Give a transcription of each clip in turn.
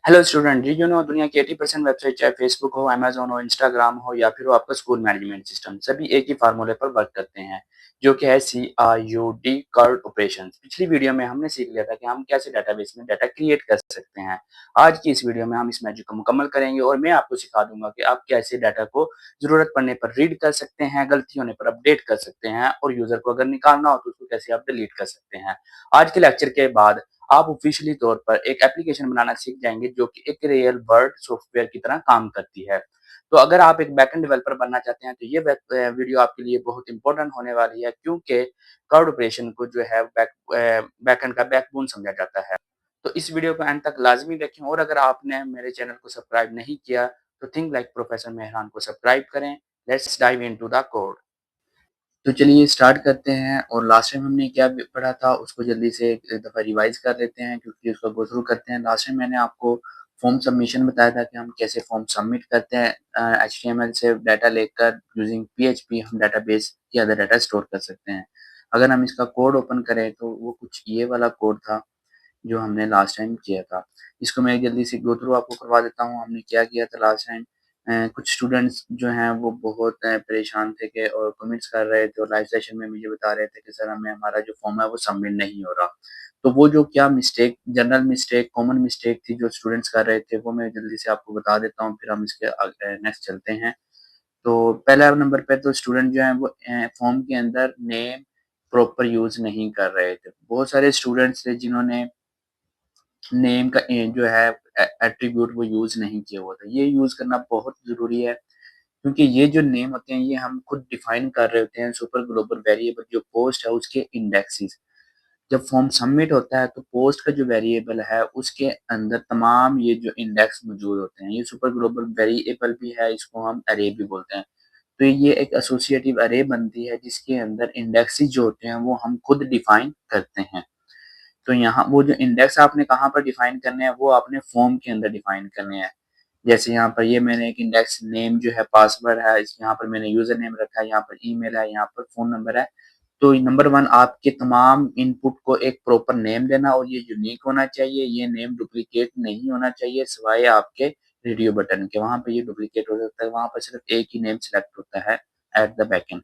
Hello student जी, दुनिया की 80% website चाहे फेसबुक हो, अमेज़न हो, इंस्टाग्राम हो या फिर वो आपका स्कूल मैनेजमेंट सिस्टम, सभी एक ही फार्मूले पर वर्क करते हैं, जो कि है CRUD कर्व ऑपरेशंस। पिछली वीडियो में हमने सीख लिया था कि हम कैसे डेटाबेस में डाटा क्रिएट कर सकते हैं। आज की इस वीडियो में हम इस मैजिक को मुकम्मल करेंगे और मैं आपको सिखा दूंगा कि आप कैसे डाटा को ज़रूरत पड़ने पर रीड कर सकते हैं, गलती होने पर अपडेट कर सकते हैं और यूज़र को अगर निकालना हो तो उसको कैसे आप डिलीट कर सकते हैं। आज के लेक्चर के बाद आप ऑफिशियली तौर पर एक एप्लीकेशन बनाना सीख जाएंगे जो कि एक रियल वर्ल्ड सॉफ्टवेयर की तरह काम करती है। तो अगर आप एक बैकएंड डेवलपर बनना चाहते हैं तो ये वीडियो आपके लिए बहुत इंपॉर्टेंट होने वाली है, क्योंकि क्लाउड ऑपरेशन को जो है बैकएंड का बैकबोन समझा जाता है। तो इस वीडियो को एंड तक लाजमी देखें और अगर आपने मेरे चैनल को सब्सक्राइब नहीं किया तो थिंक लाइक प्रोफेसर मेहरान को सब्सक्राइब करें। Let's dive into the code. तो चलिए स्टार्ट करते हैं और लास्ट टाइम हमने क्या पढ़ा था उसको जल्दी से एक दफ़ा रिवाइज कर लेते हैं, क्योंकि उसका गो थ्रू करते हैं। लास्ट टाइम मैंने आपको फॉर्म सबमिशन बताया था कि हम कैसे फॉर्म सबमिट करते हैं। HTML से डाटा लेकर यूजिंग PHP हम डाटाबेस के अंदर डाटा स्टोर कर सकते हैं। अगर हम इसका कोड ओपन करें तो वो कुछ ये वाला कोड था जो हमने लास्ट टाइम किया था। इसको मैं जल्दी से गो थ्रू आपको करवा देता हूँ। हमने क्या किया था लास्ट टाइम। कुछ स्टूडेंट्स जो हैं वो बहुत परेशान थे कि और कमेंट्स कर रहे थे और लाइव सेशन में मुझे बता रहे थे कि सर हमें हमारा जो फॉर्म है वो सबमिट नहीं हो रहा। तो वो जो क्या mistake, general mistake, common mistake थी जो स्टूडेंट्स कर रहे थे, वो मैं जल्दी से आपको बता देता हूँ, फिर हम इसके नेक्स्ट चलते हैं। तो पहला नंबर पे तो स्टूडेंट जो हैं वो फॉर्म के अंदर नेम प्रॉपर यूज़ नहीं कर रहे थे। बहुत सारे स्टूडेंट्स थे जिन्होंने नेम का जो है एट्रीब्यूट वो यूज़ नहीं किया हुआ था। ये यूज़ करना बहुत ज़रूरी है, क्योंकि ये जो नेम होते हैं ये हम खुद डिफाइन कर रहे होते हैं सुपर ग्लोबल वेरिएबल जो पोस्ट है उसके इंडेक्सेस। जब फॉर्म सबमिट होता है तो पोस्ट का जो वेरिएबल है उसके अंदर तमाम ये जो इंडेक्स मौजूद होते हैं। ये सुपर ग्लोबल वेरिएबल भी है, इसको हम अरे भी बोलते हैं। तो ये एक एसोसिएटिव अरे बनती है जिसके अंदर इंडेक्सेस जो होते हैं वो हम खुद डिफाइन करते हैं। तो यहाँ वो जो इंडेक्स आपने कहाँ पर डिफाइन करने हैं वो आपने फॉर्म के अंदर डिफाइन करने हैं। जैसे यहाँ पर ये मैंने एक इंडेक्स नेम जो है पासवर्ड है, इस यहाँ पर मैंने यूजर नेम रखा है, यहाँ पर ईमेल है, यहाँ पर फोन नंबर है। तो नंबर वन आपके तमाम इनपुट को एक प्रॉपर नेम देना और ये यूनिक होना चाहिए। ये नेम डुप्लीकेट नहीं होना चाहिए सिवाय आपके रेडियो बटन के। वहां पे ये डुप्लीकेट हो सकता है, वहां पर सिर्फ एक ही नेम सेलेक्ट होता है एट द बैक एंड।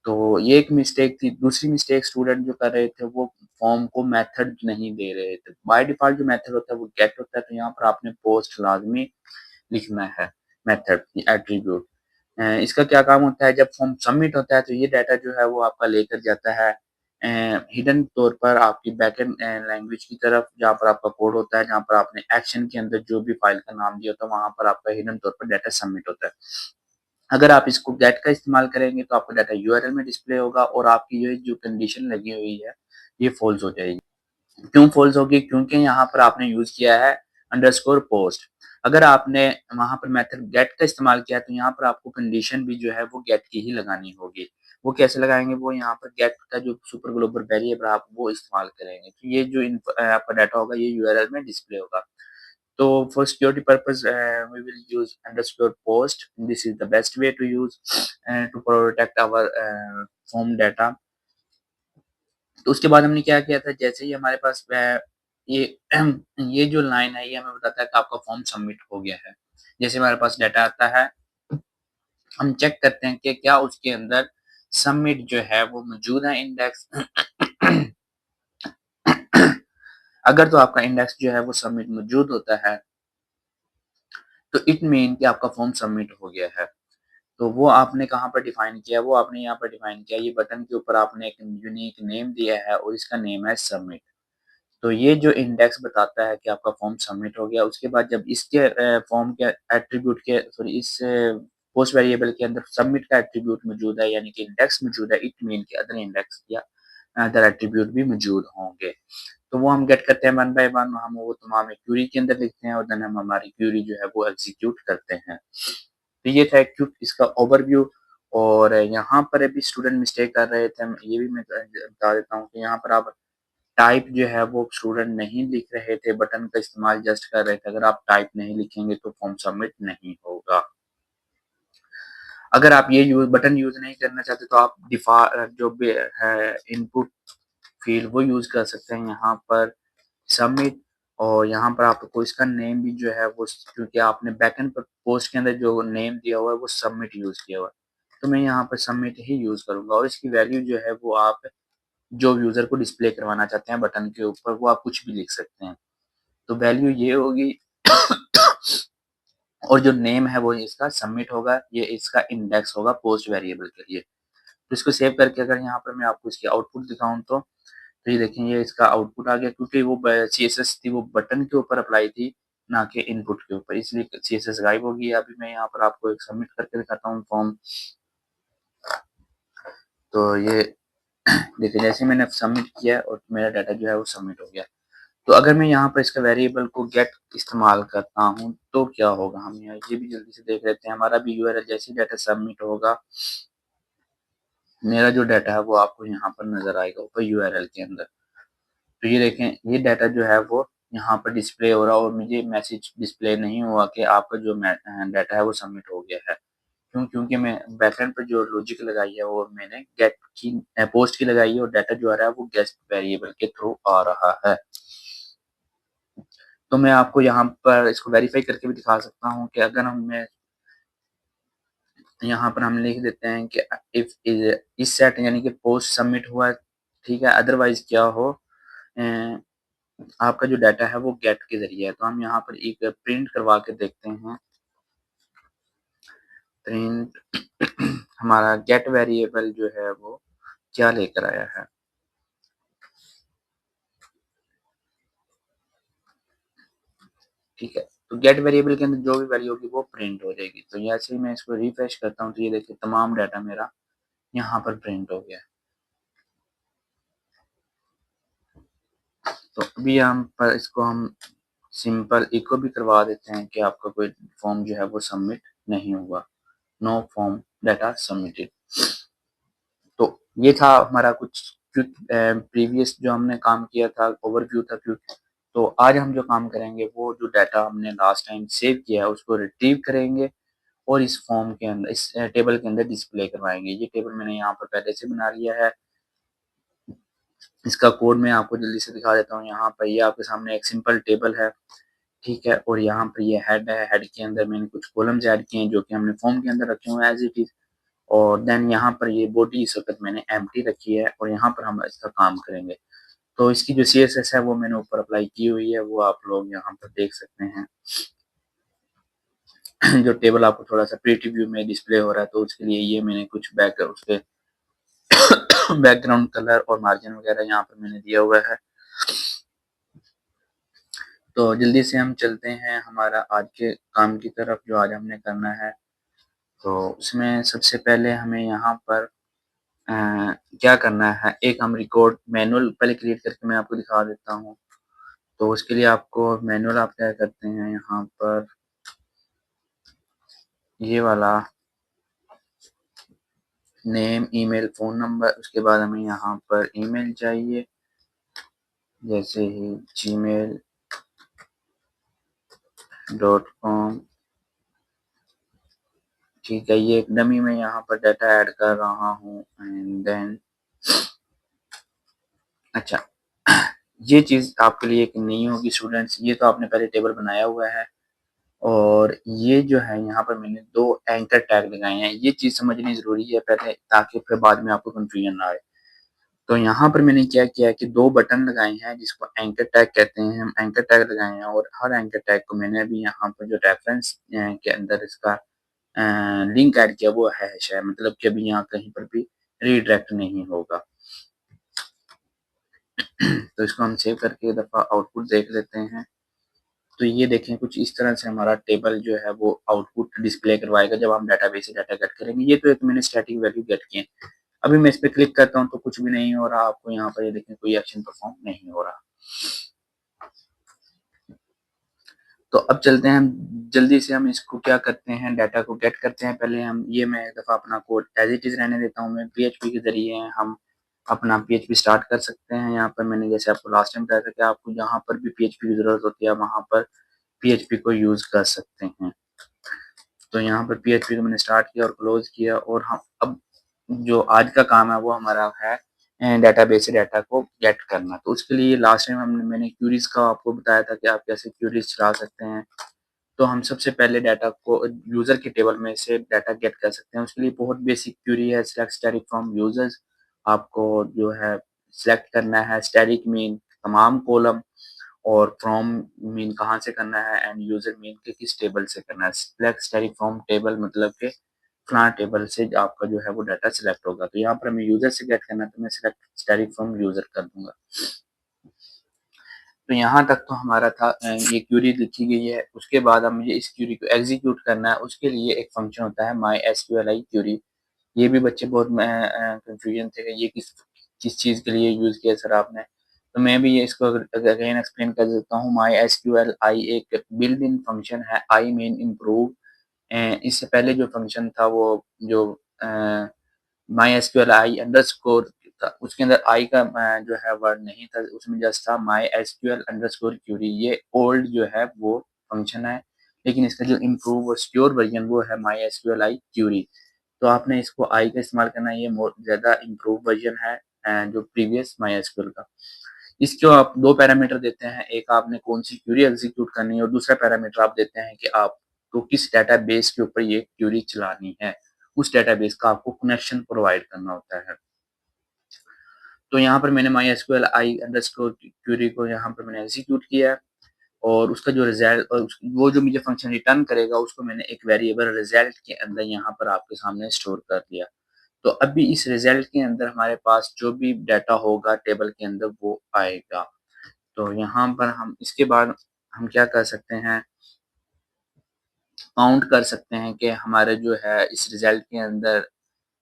तो ये एक मिस्टेक थी। दूसरी मिस्टेक स्टूडेंट जो कर रहे थे वो फॉर्म को मेथड नहीं दे रहे थे। बाय डिफ़ॉल्ट जो मेथड होता है वो गेट होता है, तो यहाँ पर आपने पोस्ट लाज़मी लिखना है मेथड एट्रीब्यूट। इसका क्या काम होता है, जब फॉर्म सबमिट होता है तो ये डाटा जो है वो आपका लेकर जाता है हिडन तौर पर आपकी बैकएंड लैंग्वेज की तरफ, जहाँ पर आपका कोड होता है, जहाँ पर आपने एक्शन के अंदर जो भी फाइल का नाम दिया होता है वहाँ पर आपका हिडन तौर पर डाटा सबमिट होता है। अगर आप इसको गेट का इस्तेमाल करेंगे तो आपका डाटा यूआरएल में डिस्प्ले होगा और आपकी ये जो कंडीशन लगी हुई है ये फॉल्स हो जाएगी। क्यों फॉल्स होगी? क्योंकि यहाँ पर आपने यूज किया है अंडरस्कोर पोस्ट। अगर आपने वहां पर मेथड गेट का इस्तेमाल किया तो यहाँ पर आपको कंडीशन भी जो है वो गेट की ही लगानी होगी। वो कैसे लगाएंगे? वो यहाँ पर गेट का जो सुपर ग्लोबल वेरिएबल आप वो इस्तेमाल करेंगे, तो ये जो आपका डाटा होगा ये यूआरएल में डिस्प्ले होगा। So for security purpose, we will use underscore post. This is the best way to use to protect our form data. तो उसके बाद हमने क्या किया था, जैसे ही हमारे पास ये ये जो लाइन है ये हमें बताता है कि आपका फॉर्म सबमिट हो गया है। जैसे हमारे पास डाटा आता है हम चेक करते हैं कि क्या उसके अंदर सबमिट जो है वो मौजूद है इंडेक्स। अगर तो आपका इंडेक्स जो है वो सबमिट मौजूद होता है तो इट मीन कि आपका फॉर्म सबमिट हो गया है। तो वो आपने कहाँ पर डिफाइन किया? वो आपने यहाँ पर डिफाइन किया, ये बटन के ऊपर आपने एक यूनिक नेम दिया है और इसका नेम है सबमिट। तो ये जो इंडेक्स बताता है कि आपका फॉर्म सबमिट हो गया। उसके बाद जब इसके फॉर्म के एट्रीब्यूट के सॉरी इस पोस्ट वेरिएबल के अंदर सबमिट का एट्रीब्यूट मौजूद है, यानी कि इंडेक्स मौजूद है, इट मीन कि अदर इंडेक्स या अदर एट्रीब्यूट भी मौजूद होंगे। तो वो हम गेट करते हैं वन बाय वन, हम वो तमाम एक क्यूरी के अंदर लिखते हैं और देन हम हमारी क्यूरी जो है वो एग्जीक्यूट करते हैं। तो ये था एक क्विक इसका ओवरव्यू। और यहाँ पर अभी स्टूडेंट मिस्टेक कर रहे थे, ये भी मैं बता देता हूँ कि यहाँ पर आप टाइप जो है वो स्टूडेंट नहीं लिख रहे थे, बटन का इस्तेमाल जस्ट कर रहे थे। अगर आप टाइप नहीं लिखेंगे तो फॉर्म सबमिट नहीं होगा। अगर आप ये बटन यूज नहीं करना चाहते तो आप जो भी है इनपुट फील्ड वो यूज कर सकते हैं यहाँ पर सबमिट। और यहाँ पर आपको इसका नेम भी जो है वो, क्योंकि आपने बैकएंड पर पोस्ट के अंदर जो नेम दिया हुआ है वो सबमिट यूज़ किया हुआ है, तो मैं यहाँ पर सबमिट ही यूज़ करूँगा। और इसकी वैल्यू जो है वो आप जो यूज़र को डिस्प्ले करवाना चाहते हैं बटन के ऊपर, वो आप कुछ भी लिख सकते हैं। तो वैल्यू ये होगी और जो नेम है वो इसका सबमिट होगा, ये इसका इंडेक्स होगा पोस्ट वेरिएबल के लिए। तो इसको सेव करके अगर यहाँ पर मैं आपको इसकी आउटपुट दिखाऊँ तो ये देखें, ये इसका आउटपुट आ गया, क्योंकि वो सीएसएस थी वो बटन के ऊपर अप्लाई थी, ना कि इनपुट के ऊपर, इसलिए सीएसएस गायब हो गई। अभी मैं यहाँ पर आपको एक सबमिट करके दिखाता हूँ फॉर्म। तो ये देखिए, जैसे मैंने सबमिट किया और मेरा डाटा जो है वो सबमिट हो गया। तो अगर मैं यहाँ पर इसका वेरिएबल को गेट इस्तेमाल करता हूँ तो क्या होगा, हम यहाँ ये भी जल्दी से देख लेते हैं। हमारा भी यूआरएल जैसे ही डाटा सबमिट होगा, मेरा जो डाटा है वो आपको यहाँ पर नजर आएगा ऊपर यूआरएल के अंदर। तो ये देखें, ये डाटा जो है वो यहाँ पर डिस्प्ले हो रहा है और मुझे मैसेज डिस्प्ले नहीं हुआ कि आपका जो डाटा है वो सबमिट हो गया है। क्यों? क्योंकि मैं बैकएंड पर जो लॉजिक लगाई है वो मैंने गेट की पोस्ट की लगाई है और डाटा जो आ रहा है वो गेट वेरिएबल के थ्रू आ रहा है। तो मैं आपको यहाँ पर इसको वेरीफाई करके भी दिखा सकता हूँ कि अगर हमें यहाँ पर हम लिख देते हैं कि इफ इस सेट यानी कि पोस्ट सबमिट हुआ, ठीक है, अदरवाइज क्या हो, आपका जो डाटा है वो गेट के ज़रिए है। तो हम यहाँ पर एक प्रिंट करवा के देखते हैं। प्रिंट हमारा गेट वेरिएबल जो है वो क्या लेकर आया है। ठीक है, तो गेट वेरिएबल के अंदर जो भी वैल्यू होगी वो प्रिंट हो जाएगी। तो जैसे ही मैं इसको रिफ्रेश करता हूँ तो ये देखिए तमाम डाटा मेरा यहाँ पर प्रिंट हो गया। तो अभी हम पर इसको हम सिंपल इको भी करवा देते हैं कि आपका कोई फॉर्म जो है वो सबमिट नहीं हुआ, नो फॉर्म डाटा सबमिटेड। तो ये था हमारा कुछ क्विक प्रीवियस जो हमने काम किया था, ओवरव्यू था क्विक। तो आज हम जो काम करेंगे वो जो डाटा हमने लास्ट टाइम सेव किया है उसको रिट्रीव करेंगे और इस फॉर्म के अंदर, इस टेबल के अंदर डिस्प्ले करवाएंगे। ये टेबल मैंने यहाँ पर पहले से बना लिया है, इसका कोड मैं आपको जल्दी से दिखा देता हूँ। यहाँ पर ये आपके सामने एक सिंपल टेबल है, ठीक है, और यहाँ पर ये हेड है, हेड के अंदर मैंने कुछ कॉलम्स ऐड किए हैं जो कि हमने फॉर्म के अंदर रखे हुए हैं एज इट इज। और देन यहाँ पर ये बॉडी इस वक्त मैंने एम्प्टी रखी है और यहाँ पर हम इसका काम करेंगे। तो इसकी जो CSS है वो मैंने ऊपर अप्लाई की हुई है, वो आप लोग यहाँ पर देख सकते हैं। जो टेबल आपको थोड़ा सा प्रीटी व्यू में डिस्प्ले हो रहा है, तो उसके लिए ये मैंने कुछ उसके बैकग्राउंड कलर और मार्जिन वगैरह यहाँ पर मैंने दिया हुआ है। तो जल्दी से हम चलते हैं हमारा आज के काम की तरफ जो आज हमने करना है। तो उसमें सबसे पहले हमें यहाँ पर क्या करना है, एक हम रिकॉर्ड मैनुअल पहले क्रिएट करके मैं आपको दिखा देता हूँ। तो उसके लिए आपको मैनुअल आप क्या करते हैं, यहाँ पर ये वाला नेम, ईमेल, फ़ोन नंबर, उसके बाद हमें यहाँ पर ईमेल चाहिए, जैसे ही gmail.com। ठीक है, ये एक डमी में यहाँ पर डाटा ऐड कर रहा हूँ एंड देन अच्छा, ये चीज़ आपके लिए एक नहीं होगी स्टूडेंट्स, ये तो आपने पहले टेबल बनाया हुआ है और ये जो है यहाँ पर मैंने 2 एंकर टैग लगाए हैं। ये चीज़ समझनी ज़रूरी है पहले, ताकि फिर बाद में आपको कन्फ्यूजन ना आए। तो यहाँ पर मैंने क्या किया है कि 2 बटन लगाए हैं जिसको एंकर टैग कहते हैं, हम एंकर टैग लगाए हैं और हर एंकर टैग को मैंने अभी यहाँ पर जो रेफरेंस के अंदर इसका लिंक ऐड किया वो हैश है, मतलब कि अभी यहाँ कहीं पर भी रीडायरेक्ट नहीं होगा। तो इसको हम सेव करके एक दफ़ा आउटपुट देख लेते हैं। तो ये देखें, कुछ इस तरह से हमारा टेबल जो है वो आउटपुट डिस्प्ले करवाएगा जब हम डाटाबेस से डाटा गेट करेंगे। ये तो एक मैंने स्टैटिक वैल्यू गेट किए हैं। अभी मैं इस पे क्लिक करता हूँ तो कुछ भी नहीं हो रहा, आपको यहाँ पर ये देखें कोई एक्शन परफॉर्म नहीं हो रहा। तो अब चलते हैं हम जल्दी से, हम इसको क्या करते हैं, डाटा को गेट करते हैं। पहले हम ये, मैं एक दफ़ा अपना कोड एज इट इज़ रहने देता हूँ। मैं PHP के ज़रिए हम अपना PHP स्टार्ट कर सकते हैं। यहाँ पर मैंने जैसे आपको लास्ट टाइम बताया था कि आपको जहाँ पर भी PHP की ज़रूरत होती है वहाँ पर PHP को यूज़ कर सकते हैं। तो यहाँ पर PHP को मैंने स्टार्ट किया और क्लोज किया और हम अब जो आज का काम है वो हमारा है डेटाबेस से डाटा को गेट करना। तो उसके लिए लास्ट टाइम मैंने क्यूरीज का आपको बताया था कि आप कैसे क्यूरीज चला सकते हैं। तो हम सबसे पहले डाटा को यूजर के टेबल में से डाटा गेट कर सकते हैं। उसके लिए बहुत बेसिक क्यूरी है, सिलेक्ट स्टैटिक फ्रॉम यूजर्स। आपको जो है सिलेक्ट करना है स्टैटिक मीन तमाम कॉलम, और फ्रॉम मीन कहाँ से करना है, एंड यूजर मीन के किस टेबल से करना है। सिलेक्ट स्टैटिक फ्रॉम टेबल मतलब के फलाना टेबल से आपका जो है वो डाटा सिलेक्ट होगा। तो यहाँ पर हमें यूजर से गेट करना है, तो मैं सिलेक्ट स्टैटिक फ्रॉम यूजर कर दूंगा। तो यहाँ तक तो हमारा था, ये क्यूरी लिखी गई है। उसके बाद अब मुझे इस क्यूरी को एग्जीक्यूट करना है। उसके लिए एक फंक्शन होता है माई एसक्यूएल क्यूरी। ये भी बच्चे बहुत कंफ्यूजन थे कि ये किस किस चीज़ के लिए यूज़ किया सर आपने। तो मैं भी ये इसको अगेन एक्सप्लेन कर देता हूँ। माई एसक्यूएल एक बिल्ट इन फंक्शन है। I mean improve. इससे पहले जो फंक्शन था वो जो माई एसक्यूएल आई अंडरस्कोर था, उसके अंदर आई का जो है वर्ड नहीं था, उसमें जस्ट था माई एसक्यूएल अंडरस्कोर क्यूरी। ये ओल्ड जो है वो फंक्शन है, लेकिन इसका जो इम्प्रूव और सिक्योर वर्जन वो है माई एसक्यूएल आई क्यूरी। तो आपने इसको आई का इस्तेमाल करना है, ये मोर ज़्यादा इम्प्रूव वर्जन है जो प्रीवियस माई एसक्यूएल का। इसको आप दो पैरामीटर देते हैं, एक आपने कौन सी क्यूरी एग्जीक्यूट करनी है, और दूसरा पैरामीटर आप देते हैं कि आपको किस डेटाबेस के ऊपर ये क्यूरी चलानी है। उस डेटाबेस का आपको कनेक्शन प्रोवाइड करना होता है। तो यहाँ पर मैंने my SQL I underscore query को यहाँ पर मैंने एग्जीक्यूट किया है, और उसका जो रिजल्ट और वो जो मुझे फंक्शन रिटर्न करेगा उसको मैंने एक वेरिएबल रिजल्ट के अंदर यहाँ पर आपके सामने स्टोर कर दिया। तो अभी इस रिजल्ट के अंदर हमारे पास जो भी डाटा होगा टेबल के अंदर वो आएगा। तो यहाँ पर हम इसके बाद हम क्या कर सकते हैं, काउंट कर सकते हैं कि हमारे जो है इस रिजल्ट के अंदर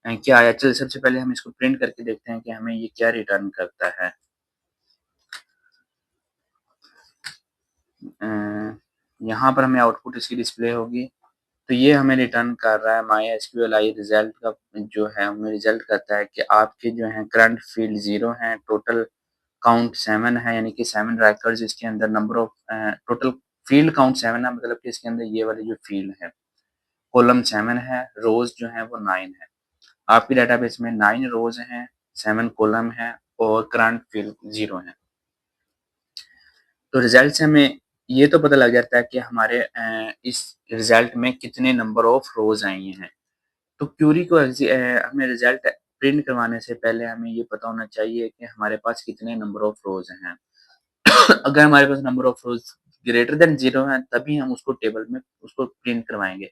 क्या आया। चलिए सबसे पहले हम इसको प्रिंट करके देखते हैं कि हमें ये क्या रिटर्न करता है। यहाँ पर हमें आउटपुट इसकी डिस्प्ले होगी। तो ये हमें रिटर्न कर रहा है माई एसक्यूएल आई रिजल्ट का जो है हमें रिजल्ट करता है कि आपके जो है करंट फील्ड 0 है, टोटल काउंट 7 है, यानी कि 7 रिकॉर्ड्स इसके अंदर, number of total field count 7 है, मतलब कि इसके अंदर ये वाली जो फील्ड है कॉलम 7 है, रोज जो है वो 9 है। आपकी डेटाबेस में 9 रोज हैं, 7 कॉलम है, और करंट फील्ड 0 है। तो रिजल्ट से हमें ये तो पता लग जाता है कि हमारे इस रिजल्ट में कितने नंबर ऑफ रोज आई हैं। तो क्यूरी को हमें रिजल्ट प्रिंट करवाने से पहले हमें ये पता होना चाहिए कि हमारे पास कितने नंबर ऑफ रोज हैं। अगर हमारे पास number of rows greater than 0 है तभी हम उसको टेबल में उसको प्रिंट करवाएंगे।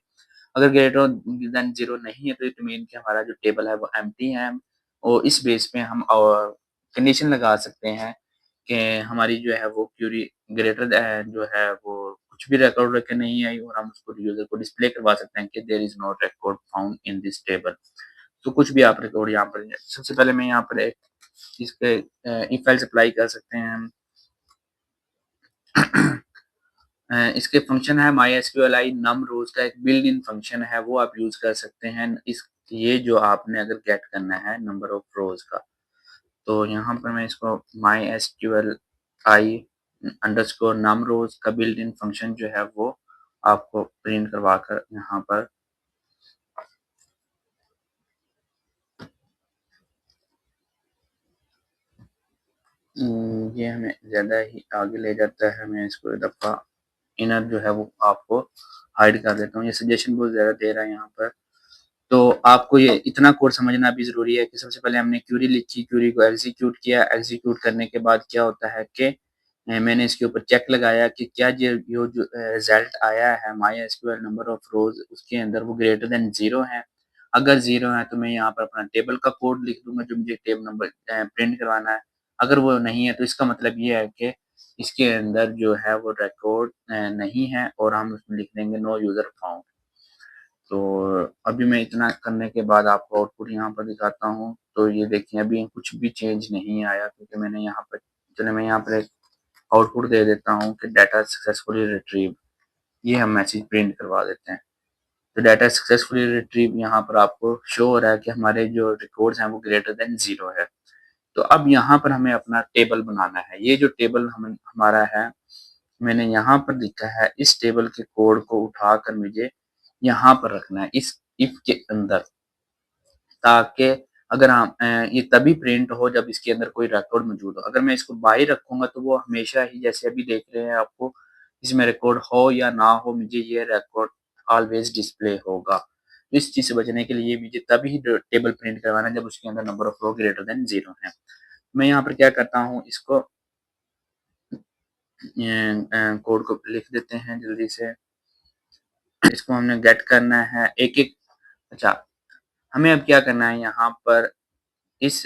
अगर ग्रेटर देन 0 नहीं है तो इट मीन कि हमारा जो टेबल है वो एम्प्टी है, और इस बेस पे हम कंडीशन लगा सकते हैं कि हमारी जो है वो क्यूरी ग्रेटर जो है वो कुछ भी रिकॉर्ड रखे नहीं आई, और हम उसको यूजर को डिस्प्ले करवा सकते हैं कि there is not record found in this table. तो कुछ भी आप रिकॉर्ड यहाँ पर, सबसे पहले मैं यहाँ पर एक इसके इफ एल्स अप्लाई कर सकते हैं हम। इसके फंक्शन है माई एसक्यूएल आई नम रोज का एक बिल्ड इन फंक्शन है, वो आप यूज कर सकते हैं इस ये जो आपने अगर गेट करना है नंबर ऑफ रोज का। तो यहाँ पर मैं इसको माई एसक्यूएल आई अंडरस्कोर नम रोज का बिल्ड इन फंक्शन जो है वो आपको प्रिंट करवा कर यहाँ पर ये हमें ज़्यादा ही आगे ले जाता है। मैं इसको एक दफ़ा इनर जो है वो आपको हाइड कर देता हूँ। ये सजेशन बहुत ज़्यादा दे रहा है यहाँ पर। तो आपको ये इतना कोड समझना भी ज़रूरी है कि सबसे पहले हमने क्यूरी लिखी, क्यूरी को एग्जीक्यूट किया। एग्जीक्यूट करने के बाद क्या होता है कि मैंने इसके ऊपर चेक लगाया कि क्या जो रिजल्ट आया है माई एसक्यूएल नंबर ऑफ रोज उसके अंदर वो ग्रेटर देन 0 है। अगर 0 है तो मैं यहाँ पर अपना टेबल का कोड लिख दूंगा जो मुझे टेबल नंबर प्रिंट करवाना है। अगर वो नहीं है तो इसका मतलब ये है कि इसके अंदर जो है वो रिकॉर्ड नहीं है, और हम उसमें लिख देंगे नो यूजर फाउंड। तो अभी मैं इतना करने के बाद आपको आउटपुट यहाँ पर दिखाता हूँ। तो ये देखिए अभी कुछ भी चेंज नहीं आया, क्योंकि मैंने यहाँ पर, चलिए मैं यहाँ पर एक आउटपुट दे देता हूँ कि डाटा सक्सेसफुली रिट्रीव। ये हम मैसेज प्रिंट करवा देते हैं। तो डाटा सक्सेसफुली रिट्रीव यहाँ पर आपको शो हो रहा है कि हमारे जो रिकॉर्ड्स हैं वो ग्रेटर देन 0 है। तो अब यहाँ पर हमें अपना टेबल बनाना है। ये जो टेबल हमारा है मैंने यहाँ पर लिखा है, इस टेबल के कोड को उठाकर मुझे यहाँ पर रखना है इस इफ के अंदर, ताकि अगर हम ये तभी प्रिंट हो जब इसके अंदर कोई रिकॉर्ड मौजूद हो। अगर मैं इसको बाई रखूँगा तो वो हमेशा ही जैसे अभी देख रहे हैं आपको, इसमें रिकॉर्ड हो या ना हो, मुझे ये रिकॉर्ड ऑलवेज़ डिस्प्ले होगा। तो इस चीज़ से बचने के लिए मुझे तभी ड टेबल प्रिंट करवाना है जब उसके अंदर number of row greater than 0 है। मैं यहाँ पर क्या करता हूँ, इसको कोड को लिख देते हैं जल्दी से। इसको हमने गेट करना है एक-एक। अच्छा, हमें अब क्या करना है यहाँ पर इस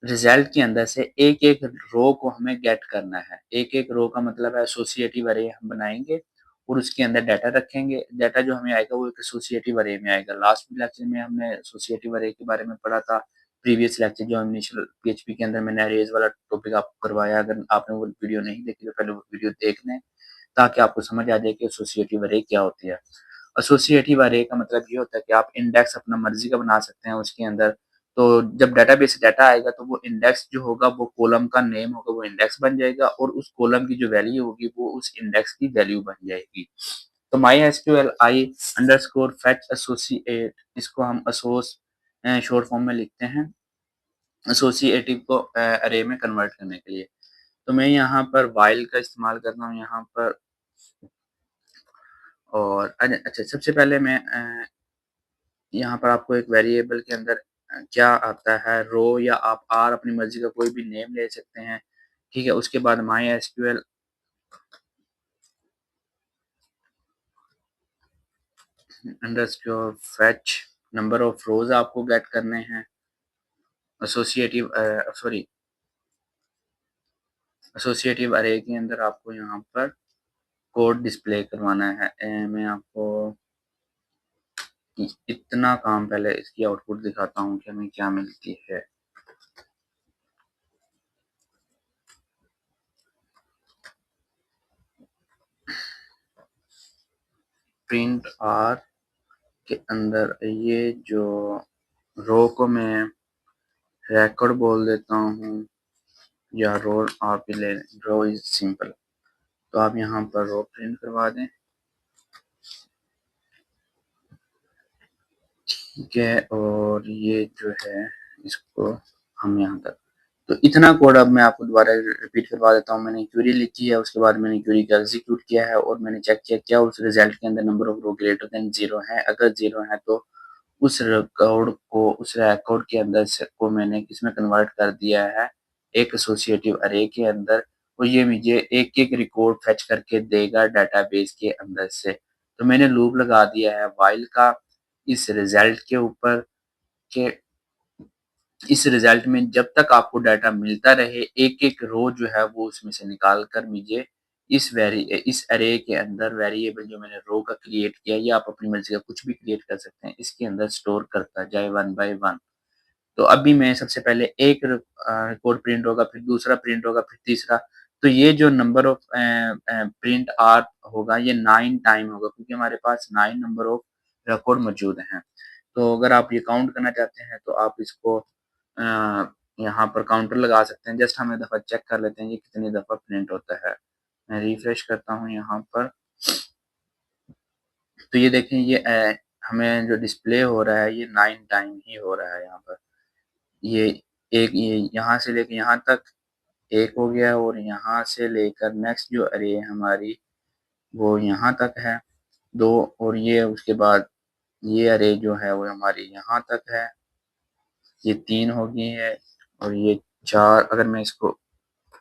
रिज़ल्ट के अंदर से एक-एक रो को हमें गेट करना है। एक-एक रो का मतलब है एसोसिएटिव अरे हम बनाएँगे और उसके अंदर डाटा रखेंगे। डाटा जो हमें आएगा वो एक एसोसिएटिव अरे में आएगा। लास्ट लेक्चर में हमने एसोसिएटिव अरे के बारे में पढ़ा था। प्रीवियस लेक्चर जो इनिशियल पीएचपी के अंदर मैंने अरेज़ वाला टॉपिक आपको करवाया। अगर आपने वो वीडियो नहीं देखी तो पहले वो वीडियो देख लें, ताकि आपको समझ आ जाए कि एसोसिएटिव अरे क्या होती है। एसोसिएटिव अरे का मतलब ये होता है कि आप इंडेक्स अपना मर्ज़ी का बना सकते हैं उसके अंदर। तो जब डेटाबेस से डाटा आएगा तो वो इंडेक्स जो होगा वो कॉलम का नेम होगा, वो इंडेक्स बन जाएगा और उस कॉलम की जो वैल्यू होगी वो उस इंडेक्स की वैल्यू बन जाएगी। तो माइएसक्यूएल आई अंडरस्कोर फेच एसोसिएट, इसको हम शॉर्ट फॉर्म में लिखते हैं एसोसिएटिव को अरे में कन्वर्ट करने के लिए। तो मैं यहाँ पर व्हाइल का इस्तेमाल करता हूँ यहाँ पर। और अच्छा, सबसे पहले मैं यहाँ पर आपको एक वेरिएबल के अंदर क्या आता है, रो या आप आर अपनी मर्ज़ी का कोई भी नेम ले सकते हैं, ठीक है? उसके बाद MySQL underscore fetch number of rows आपको गेट करने हैं। एसोसिएटिव एसोसिएटिव अरे के अंदर आपको यहाँ पर कोड डिस्प्ले करवाना है। मैं आपको इतना काम पहले इसकी आउटपुट दिखाता हूँ कि हमें क्या मिलती है। प्रिंट आर के अंदर ये जो रो को मैं रिकॉर्ड बोल देता हूँ या रो आप ही ले लें, रो इज़ सिंपल। तो आप यहाँ पर रो प्रिंट करवा दें, ठीक है? और ये जो है इसको हम यहाँ तक, तो इतना कोड अब मैं आपको दोबारा रिपीट करवा देता हूँ। मैंने क्वेरी लिखी है, उसके बाद मैंने क्वेरी को एग्जीक्यूट किया है और मैंने चेक किया उस रिजल्ट के अंदर number of row greater than 0 है। अगर 0 है तो उस रिकॉर्ड के अंदर से को मैंने किसमें कन्वर्ट कर दिया है, एक एसोसिएटिव अरे के अंदर, और ये मुझे एक-एक रिकॉर्ड फेच करके देगा डेटाबेस के अंदर से। तो मैंने लूप लगा दिया है व्हाइल का इस रिजल्ट के ऊपर के इस रिजल्ट में जब तक आपको डाटा मिलता रहे, एक-एक रो जो है वो उसमें से निकाल कर मुझे इस अरे के अंदर वेरिएबल जो मैंने रो का क्रिएट किया, या आप अपनी मर्ज़ी का कुछ भी क्रिएट कर सकते हैं, इसके अंदर स्टोर करता जाए वन बाय वन। तो अभी मैं सबसे पहले एक कोड प्रिंट होगा, फिर दूसरा प्रिंट होगा, फिर तीसरा। तो ये जो नंबर ऑफ प्रिंट आर होगा ये 9 टाइम होगा, क्योंकि हमारे पास 9 नंबर ऑफ रिकॉर्ड मौजूद हैं। तो अगर आप ये काउंट करना चाहते हैं तो आप इसको यहाँ पर काउंटर लगा सकते हैं। जस्ट हम एक दफ़ा चेक कर लेते हैं ये कितनी दफ़ा प्रिंट होता है। मैं रिफ्रेश करता हूँ यहाँ पर, तो ये देखें ये हमें जो डिस्प्ले हो रहा है ये 9 टाइम ही हो रहा है यहाँ पर। ये ये यहाँ से लेके यहाँ तक 1 हो गया, और यहाँ से लेकर नेक्स्ट जो अरे है हमारी वो यहाँ तक है 2, और ये उसके बाद ये अरे जो है वो हमारी यहाँ तक है, ये 3 हो गई है, और ये 4। अगर मैं इसको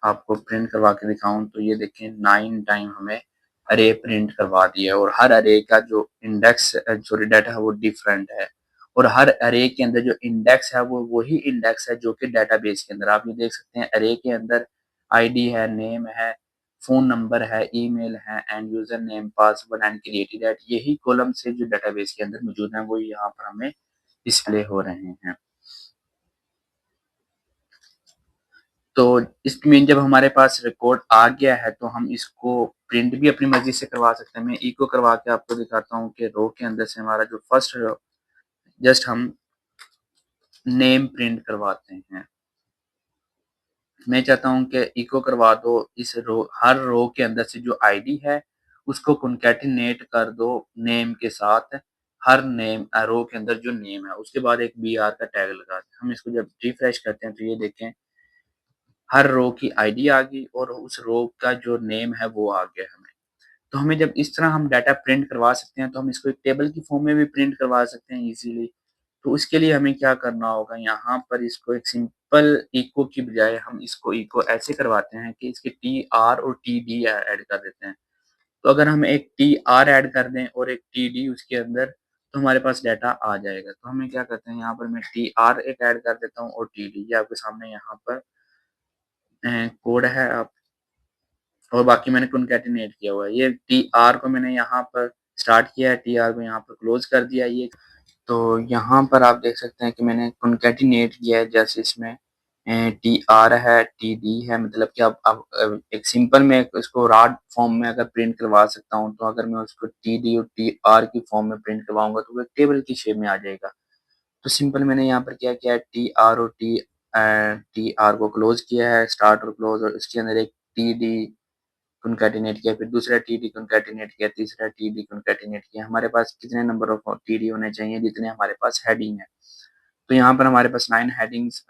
आपको प्रिंट करवा के दिखाऊँ तो ये देखें 9 टाइम हमें अरे प्रिंट करवा दिया है, और हर अरे का जो इंडेक्स सॉरी डाटा है वो डिफरेंट है, और हर अरे के अंदर जो इंडेक्स है वो वही इंडेक्स है जो कि डेटाबेस के अंदर। आप ये देख सकते हैं अरे के अंदर आईडी है, नेम है, फ़ोन नंबर है, ईमेल है end user name, password and created at, यही कॉलम से जो डेटाबेस के अंदर मौजूद हैं वो यहाँ पर हमें डिस्प्ले हो रहे हैं। तो इसमें जब हमारे पास रिकॉर्ड आ गया है तो हम इसको प्रिंट भी अपनी मर्ज़ी से करवा सकते हैं। मैं इको करवा के आपको दिखाता हूँ कि रो के अंदर से हमारा जो फर्स्ट रो, जस्ट हम नेम प्रिंट करवाते हैं। मैं चाहता हूँ कि इको करवा दो इस रो, हर रो के अंदर से जो आईडी है उसको कॉन्कैटिनेट कर दो नेम के साथ। हर नेम रो के अंदर जो नेम है उसके बाद एक बीआर का टैग लगा दें। हम इसको जब रिफ्रेश करते हैं तो ये देखें हर रो की आईडी आ गई और उस रो का जो नेम है वो आ गया हमें। तो हमें जब इस तरह हम डाटा प्रिंट करवा सकते हैं तो हम इसको एक टेबल की फॉर्म में भी प्रिंट करवा सकते हैं इजीली। तो उसके लिए हमें क्या करना होगा, यहाँ पर इसको एक सिंपल इको की बजाय हम इसको इको ऐसे करवाते हैं कि इसके टीआर और टीडी ऐड कर देते हैं। तो अगर हम एक टीआर ऐड कर दें और एक टीडी उसके अंदर तो हमारे पास डाटा आ जाएगा। तो हमें क्या करते हैं, यहाँ पर मैं टीआर एक ऐड कर देता हूँ और टीडी, ये आपके सामने यहाँ पर कोड है आप, और बाकी मैंने कॉन्कैटिनेट किया हुआ है। ये टीआर को मैंने यहाँ पर स्टार्ट किया है, टीआर को यहाँ पर क्लोज कर दिया ये। तो यहाँ पर आप देख सकते हैं कि मैंने कॉन्कैटिनेट किया है, जैसे इसमें टीआर है, टीडी है, मतलब कि अब एक सिंपल में इसको रॉड फॉर्म में अगर प्रिंट करवा सकता हूँ, तो अगर मैं उसको टीडी और टीआर की फॉर्म में प्रिंट करवाऊँगा तो वो एक टेबल की शेप में आ जाएगा। तो सिंपल मैंने यहाँ पर क्या किया है, टीआर और टीआर को क्लोज किया है, स्टार्ट और क्लोज, और इसके अंदर एक टीडी कॉन्कैटिनेट किया, फिर दूसरा टीडी कॉन्कैटिनेट किया, तीसरा टीडी कॉन्कैटिनेट किया। हमारे पास कितने नंबर ऑफ टीडी होने चाहिए, जितने हमारे पास हेडिंग है। तो यहाँ पर हमारे पास 9 हेडिंग्स,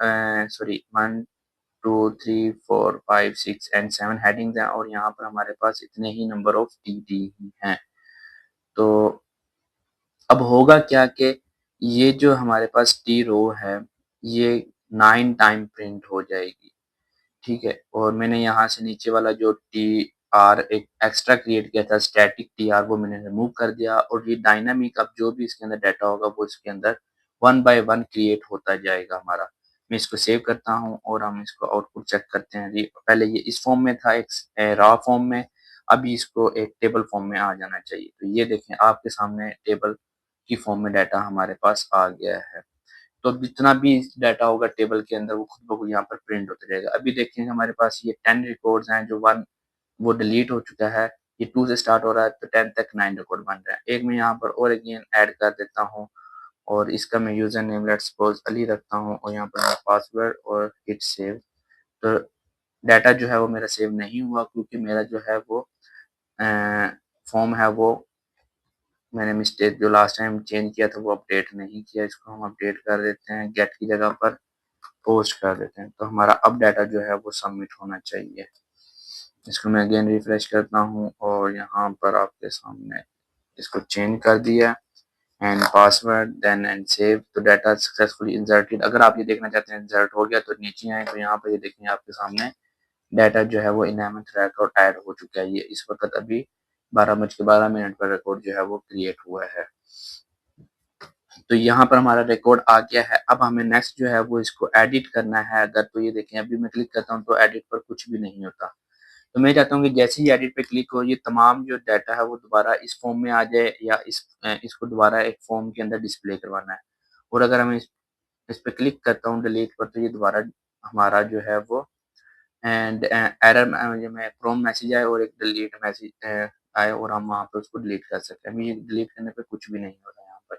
सॉरी 1 2 3 4 5 6 एंड 7 हेडिंग्स हैं, और यहाँ पर हमारे पास इतने ही नंबर ऑफ टीडी ही हैं। तो अब होगा क्या कि ये जो हमारे पास टी रो है ये 9 टाइम प्रिंट हो जाएगी, ठीक है। और मैंने यहाँ से नीचे वाला जो टी आर एक एक्स्ट्रा क्रिएट किया था, स्टैटिक टी आर, वो मैंने रिमूव कर दिया, और ये डायनामिक अब जो भी इसके अंदर डाटा होगा वो इसके अंदर 1 बाय 1 क्रिएट होता जाएगा हमारा। मैं इसको सेव करता हूँ और हम इसको आउटपुट चेक करते हैं। ये पहले ये इस फॉर्म में था, एक रॉ फॉर्म में, अभी इसको एक टेबल फॉर्म में आ जाना चाहिए। तो ये देखें आपके सामने टेबल की फॉर्म में डाटा हमारे पास आ गया है। तो जितना भी डाटा होगा टेबल के अंदर वो खुद ब खुद यहाँ पर प्रिंट होता जाएगा। अभी देखिए हमारे पास ये 10 रिकॉर्ड्स हैं, जो 1 वो डिलीट हो चुका है, ये 2 से स्टार्ट हो रहा है, तो 10 तक 9 रिकॉर्ड बन रहे हैं। एक मैं यहाँ पर और अगेन ऐड कर देता हूँ, और इसका मैं user name let's suppose Ali रखता हूँ, और यहाँ पर मेरा पासवर्ड और हिट सेव। तो डाटा जो है वो मेरा सेव नहीं हुआ, क्योंकि मेरा जो है वो फॉर्म है वो मैंने मिस्टेक जो लास्ट टाइम चेंज किया था वो अपडेट नहीं किया। इसको हम अपडेट कर देते हैं, गेट की जगह पर पोस्ट कर देते हैं, तो हमारा अब डाटा जो है वो सबमिट होना चाहिए। इसको मैं अगेन रिफ्रेश करता हूँ और यहाँ पर आपके सामने इसको चेंज कर दिया, and password then and save. तो डाटा सक्सेसफुली इंसर्टेड। अगर आप ये देखना चाहते हैं इंसर्ट हो गया तो नीचे आए, तो यहाँ पर ये देखें आपके सामने डाटा जो है वो इनेमत रिकॉर्ड ऐड हो चुका है। ये इस वक्त अभी 12:12 पर रिकॉर्ड जो है वो क्रिएट हुआ है। तो यहाँ पर हमारा रिकॉर्ड आ गया है। अब हमें नेक्स्ट जो है वो इसको एडिट करना है। अगर तो ये देखें अभी मैं क्लिक करता हूँ तो एडिट पर कुछ भी नहीं होता। तो मैं चाहता हूँ कि जैसे ही एडिट पे क्लिक हो ये तमाम जो डाटा है वो दोबारा इस फॉर्म में आ जाए, या इसको दोबारा एक फॉर्म के अंदर डिस्प्ले करवाना है। और अगर हम इस पे क्लिक करता हूँ डिलीट पर, तो ये दोबारा हमारा जो है वो एंड एरर में क्रोम मैसेज आए और एक डिलीट मैसेज आए, और हम वहाँ पे उसको डिलीट कर सकते हैं। अभी ये डिलीट करने पे कुछ भी नहीं हो रहा है यहाँ पर।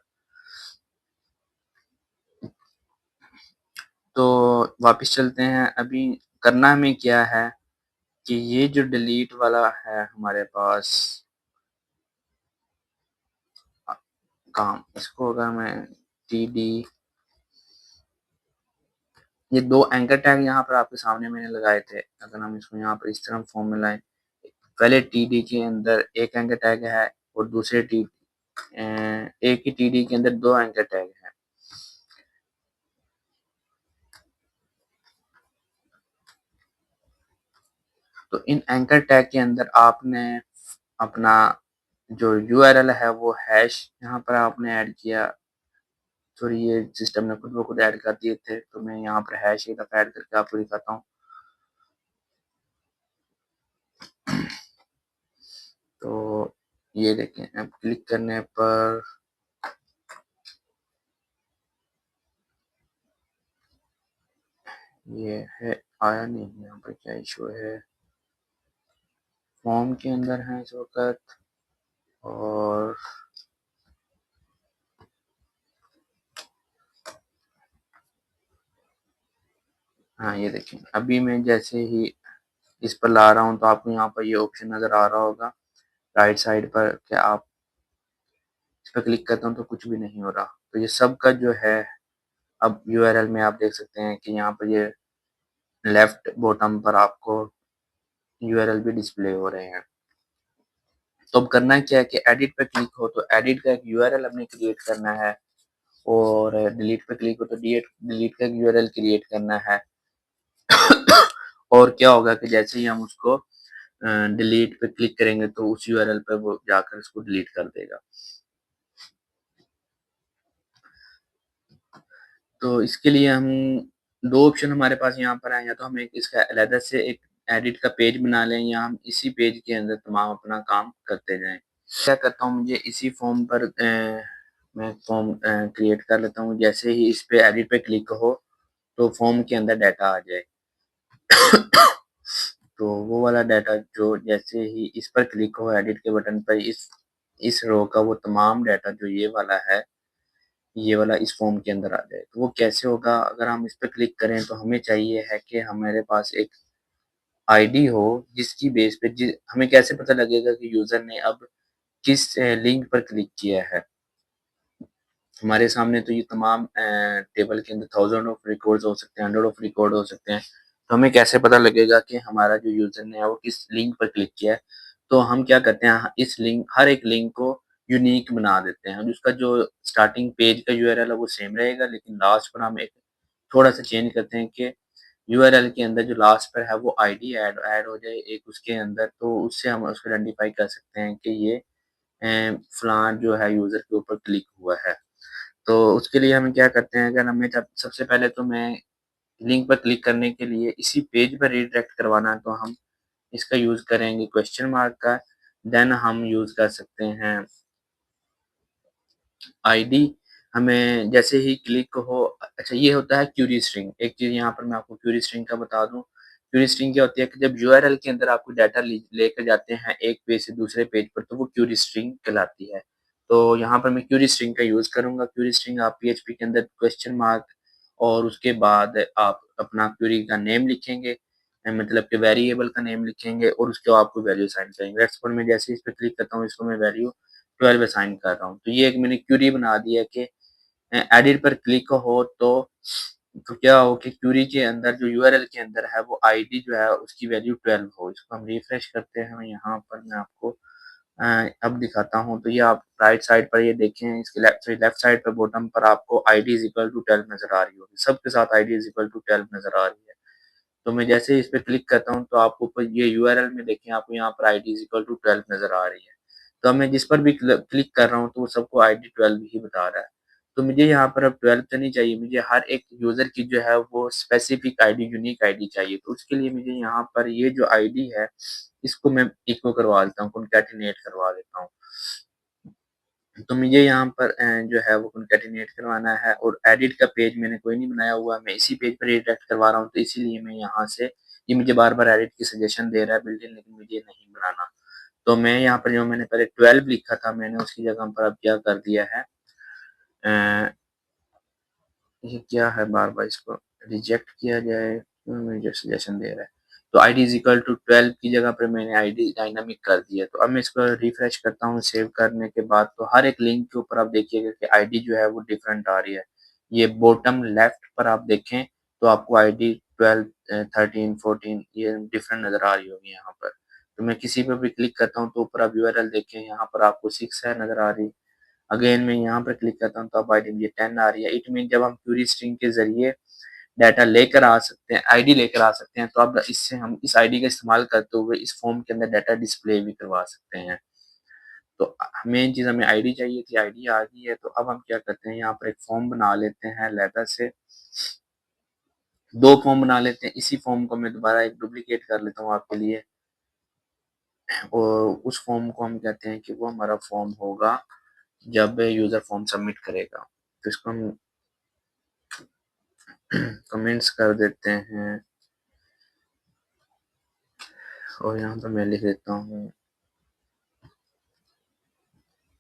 तो वापस चलते हैं। अभी करना हमें क्या है कि ये जो डिलीट वाला है हमारे पास काम, इसको अगर मैं टीडी, ये 2 एंकर टैग यहाँ पर आपके सामने मैंने लगाए थे। अगर हम इसको यहाँ पर इस तरह फॉर्म में लाएं, पहले टीडी के अंदर एक एंकर टैग है और दूसरे एक ही टीडी के अंदर 2 एंकर टैग है। तो इन एंकर टैग के अंदर आपने अपना जो यूआरएल है वो हैश यहाँ पर आपने ऐड किया। सॉरी, ये सिस्टम ने खुद ब खुद ऐड कर दिए थे, तो मैं यहाँ पर हैश एक दफ़ा ऐड करके आपको दिखाता हूँ। तो ये देखें, अब क्लिक करने पर ये है आया नहीं। यहाँ पर क्या इशू है, फॉर्म के अंदर है इस वक्त। और हाँ, ये देखें अभी मैं जैसे ही इस पर ला रहा हूँ तो आपको यहाँ पर ये ऑप्शन नज़र आ रहा होगा राइट साइड पर कि आप पे क्लिक करता हूँ तो कुछ भी नहीं हो रहा। तो ये सब का जो है अब यूआरएल में आप देख सकते हैं कि यहाँ पर ये लेफ्ट बॉटम पर आपको यूआरएल भी डिस्प्ले हो रहे हैं। तो अब करना क्या है कि एडिट पे क्लिक हो तो एडिट का एक यूआरएल हमने क्रिएट करना है, और डिलीट पे क्लिक हो तो डिलीट डिलीट का एक यूआरएल क्रिएट करना है। और क्या होगा कि जैसे ही हम उसको डिलीट पे क्लिक करेंगे तो उस यूआरएल पे वो जाकर उसको डिलीट कर देगा। तो इसके लिए हम 2 ऑप्शन हमारे पास यहाँ पर हैं, या तो हम एक इसका अलग से एक एडिट का पेज बना लें, या हम इसी पेज के अंदर तमाम अपना काम करते जाएँ। क्या करता हूँ, मुझे इसी फॉर्म पर मैं फॉर्म क्रिएट कर लेता हूँ। जैसे ही इस पे एडिट पे क्लिक हो तो फॉर्म के अंदर डाटा आ जाए। तो वो वाला डाटा जो जैसे ही इस पर क्लिक हो एडिट के बटन पर इस रो का वो तमाम डाटा जो ये वाला है, ये वाला इस फॉर्म के अंदर आ जाए। तो वो कैसे होगा, अगर हम इस पे क्लिक करें तो हमें चाहिए है कि हमारे पास एक आईडी हो जिसकी बेस पे हमें कैसे पता लगेगा कि यूज़र ने अब किस लिंक पर क्लिक किया है। हमारे सामने तो ये तमाम टेबल के अंदर थाउज़ेंड ऑफ रिकॉर्ड्स हो सकते हैं, हंड्रेड ऑफ रिकॉर्ड हो सकते हैं। तो हमें कैसे पता लगेगा कि हमारा जो यूज़र ने है वो किस लिंक पर क्लिक किया है। तो हम क्या करते हैं, इस लिंक हर एक लिंक को यूनिक बना देते हैं। उसका जो स्टार्टिंग पेज का यूआरएल है वो सेम रहेगा, लेकिन लास्ट पर हम एक थोड़ा-सा चेंज करते हैं कि यूआरएल के अंदर जो लास्ट पर है वो आईडी ऐड ऐड हो जाए एक उसके अंदर, तो उससे हम उसको आइडेंटिफ़ाई कर सकते हैं कि ये फलाँ जो है यूज़र के ऊपर क्लिक हुआ है। तो उसके लिए हम क्या करते हैं, अगर हमें जब सबसे पहले तो मैं लिंक पर क्लिक करने के लिए इसी पेज पर रीडायरेक्ट करवाना है, तो हम इसका यूज़ करेंगे क्वेश्चन मार्क का। देन हम यूज़ कर सकते हैं आईडी। हमें जैसे ही क्लिक हो, अच्छा ये होता है क्वेरी स्ट्रिंग। एक चीज़ यहाँ पर मैं आपको क्वेरी स्ट्रिंग का बता दूँ। क्वेरी स्ट्रिंग क्या होती है कि जब यूआरएल के अंदर आपको डाटा लेकर जाते हैं एक पेज से दूसरे पेज पर, तो वो क्वेरी स्ट्रिंग कहलाती है। तो यहाँ पर मैं क्वेरी स्ट्रिंग का यूज़ करूँगा। क्वेरी स्ट्रिंग आप पीएचपी के अंदर क्वेश्चन मार्क और उसके बाद आप अपना क्वेरी का नेम लिखेंगे, मतलब कि वेरिएबल का नेम लिखेंगे और उसके बाद आपको वैल्यू असाइन करेंगे। लेट्स सपोज़ मैं जैसे ही इस पे क्लिक करता हूँ, इसको मैं वैल्यू 12 असाइन कर रहा हूँ। तो ये एक मैंने क्वेरी बना दी है कि एडिट पर क्लिक हो तो क्या हो कि क्वेरी के अंदर जो यूआरएल के अंदर है वो आईडी जो है उसकी वैल्यू 12 हो। इसको हम रिफ्रेश करते हैं, यहाँ पर मैं आपको अब दिखाता हूँ। तो ये आप राइट साइड पर ये देखें, इसके लेफ्ट साइड पर बॉटम पर आपको आईडी इज़ इक्वल टू 12 नज़र आ रही होगी। सबके साथ आईडी इज़ इक्वल टू 12 नज़र आ रही है। तो मैं जैसे ही इस पे क्लिक करता हूँ तो आपको ऊपर ये यूआरएल में देखें, आपको यहाँ पर आईडी इज़ इक्वल टू 12 नज़र आ रही है। तो अब मैं जिस पर भी क्लिक कर रहा हूँ तो वो सबको आईडी 12 ही बता रहा है। तो मुझे यहाँ पर अब 12 तो नहीं चाहिए, मुझे हर एक यूज़र की जो है वो स्पेसिफिक आईडी, यूनिक आईडी चाहिए। तो उसके लिए मुझे यहाँ पर ये जो आईडी है इसको मैं इको करवा देता हूँ, कॉन्कैटिनेट करवा देता हूँ। तो मुझे यहाँ पर जो है वो कॉन्कैटिनेट करवाना है, और एडिट का पेज मैंने कोई नहीं बनाया हुआ, मैं इसी पेज पर रिडायरेक्ट करवा रहा हूँ। तो इसीलिए मैं यहाँ से ये मुझे बार-बार एडिट की सजेशन दे रहा है बिल्ट इन, लेकिन मुझे नहीं बनाना। तो मैं यहाँ पर जो मैंने पहले 12 लिखा था, मैंने उसकी जगह पर अब क्या कर दिया है, अ, ये क्या है, बार-बार इसको रिजेक्ट किया जाए, क्यों मुझे सजेशन दे रहा है। तो आईडी इज़ इक्वल टू 12 की जगह पे मैंने आईडी डायनामिक कर दिया। तो अब मैं इसको रिफ्रेश करता हूँ सेव करने के बाद, तो हर एक लिंक के ऊपर आप देखिएगा कि आईडी जो है वो डिफरेंट आ रही है। ये बॉटम लेफ्ट पर आप देखें तो आपको आईडी 12, 13, 14 ये डिफरेंट नज़र आ रही होगी यहाँ पर। तो मैं किसी पे भी क्लिक करता हूँ तो ऊपर आप यूआरएल देखें, यहाँ पर आपको 6 है नज़र आ रही। अगेन मैं यहाँ पर क्लिक करता हूँ तो अब आईडी मुझे 10 आ रही है। इट मीन जब हम क्वेरी स्ट्रिंग के ज़रिए डाटा लेकर आ सकते हैं, आईडी लेकर आ सकते हैं, तो अब इससे हम इस आईडी का इस्तेमाल करते हुए इस फॉर्म के अंदर डाटा डिस्प्ले भी करवा सकते हैं। तो मेन चीज़ हमें आईडी चाहिए थी, आईडी आ गई है। तो अब हम क्या करते हैं, यहाँ पर एक फॉर्म बना लेते हैं अलहदा से। 2 फॉर्म बना लेते हैं। इसी फॉर्म को मैं दोबारा एक डुप्लिकेट कर लेता हूँ आपके लिए, और उस फॉर्म को हम कहते हैं कि वो हमारा फॉर्म होगा जब यूज़र फॉर्म सबमिट करेगा। तो इसको हम कमेंट्स कर देते हैं, और यहाँ पर मैं लिख देता हूँ।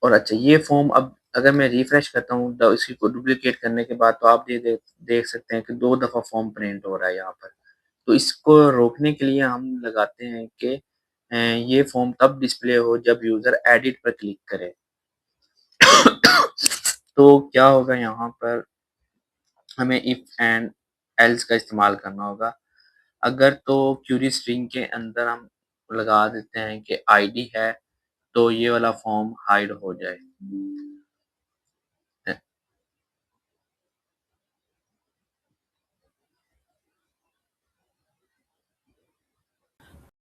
और अच्छा ये फॉर्म अब अगर मैं रिफ्रेश करता हूँ इसी को डुप्लीकेट करने के बाद, तो आप देख सकते हैं कि 2 दफ़ा फॉर्म प्रिंट हो रहा है यहाँ पर। तो इसको रोकने के लिए हम लगाते हैं कि ये फॉर्म तब डिस्प्ले हो जब यूज़र एडिट पर क्लिक करे। तो क्या होगा यहाँ पर, हमें इफ एंड एल्स का इस्तेमाल करना होगा। अगर तो क्वेरी स्ट्रिंग के अंदर हम लगा देते हैं कि आईडी है, तो ये वाला फॉर्म हाइड हो जाए।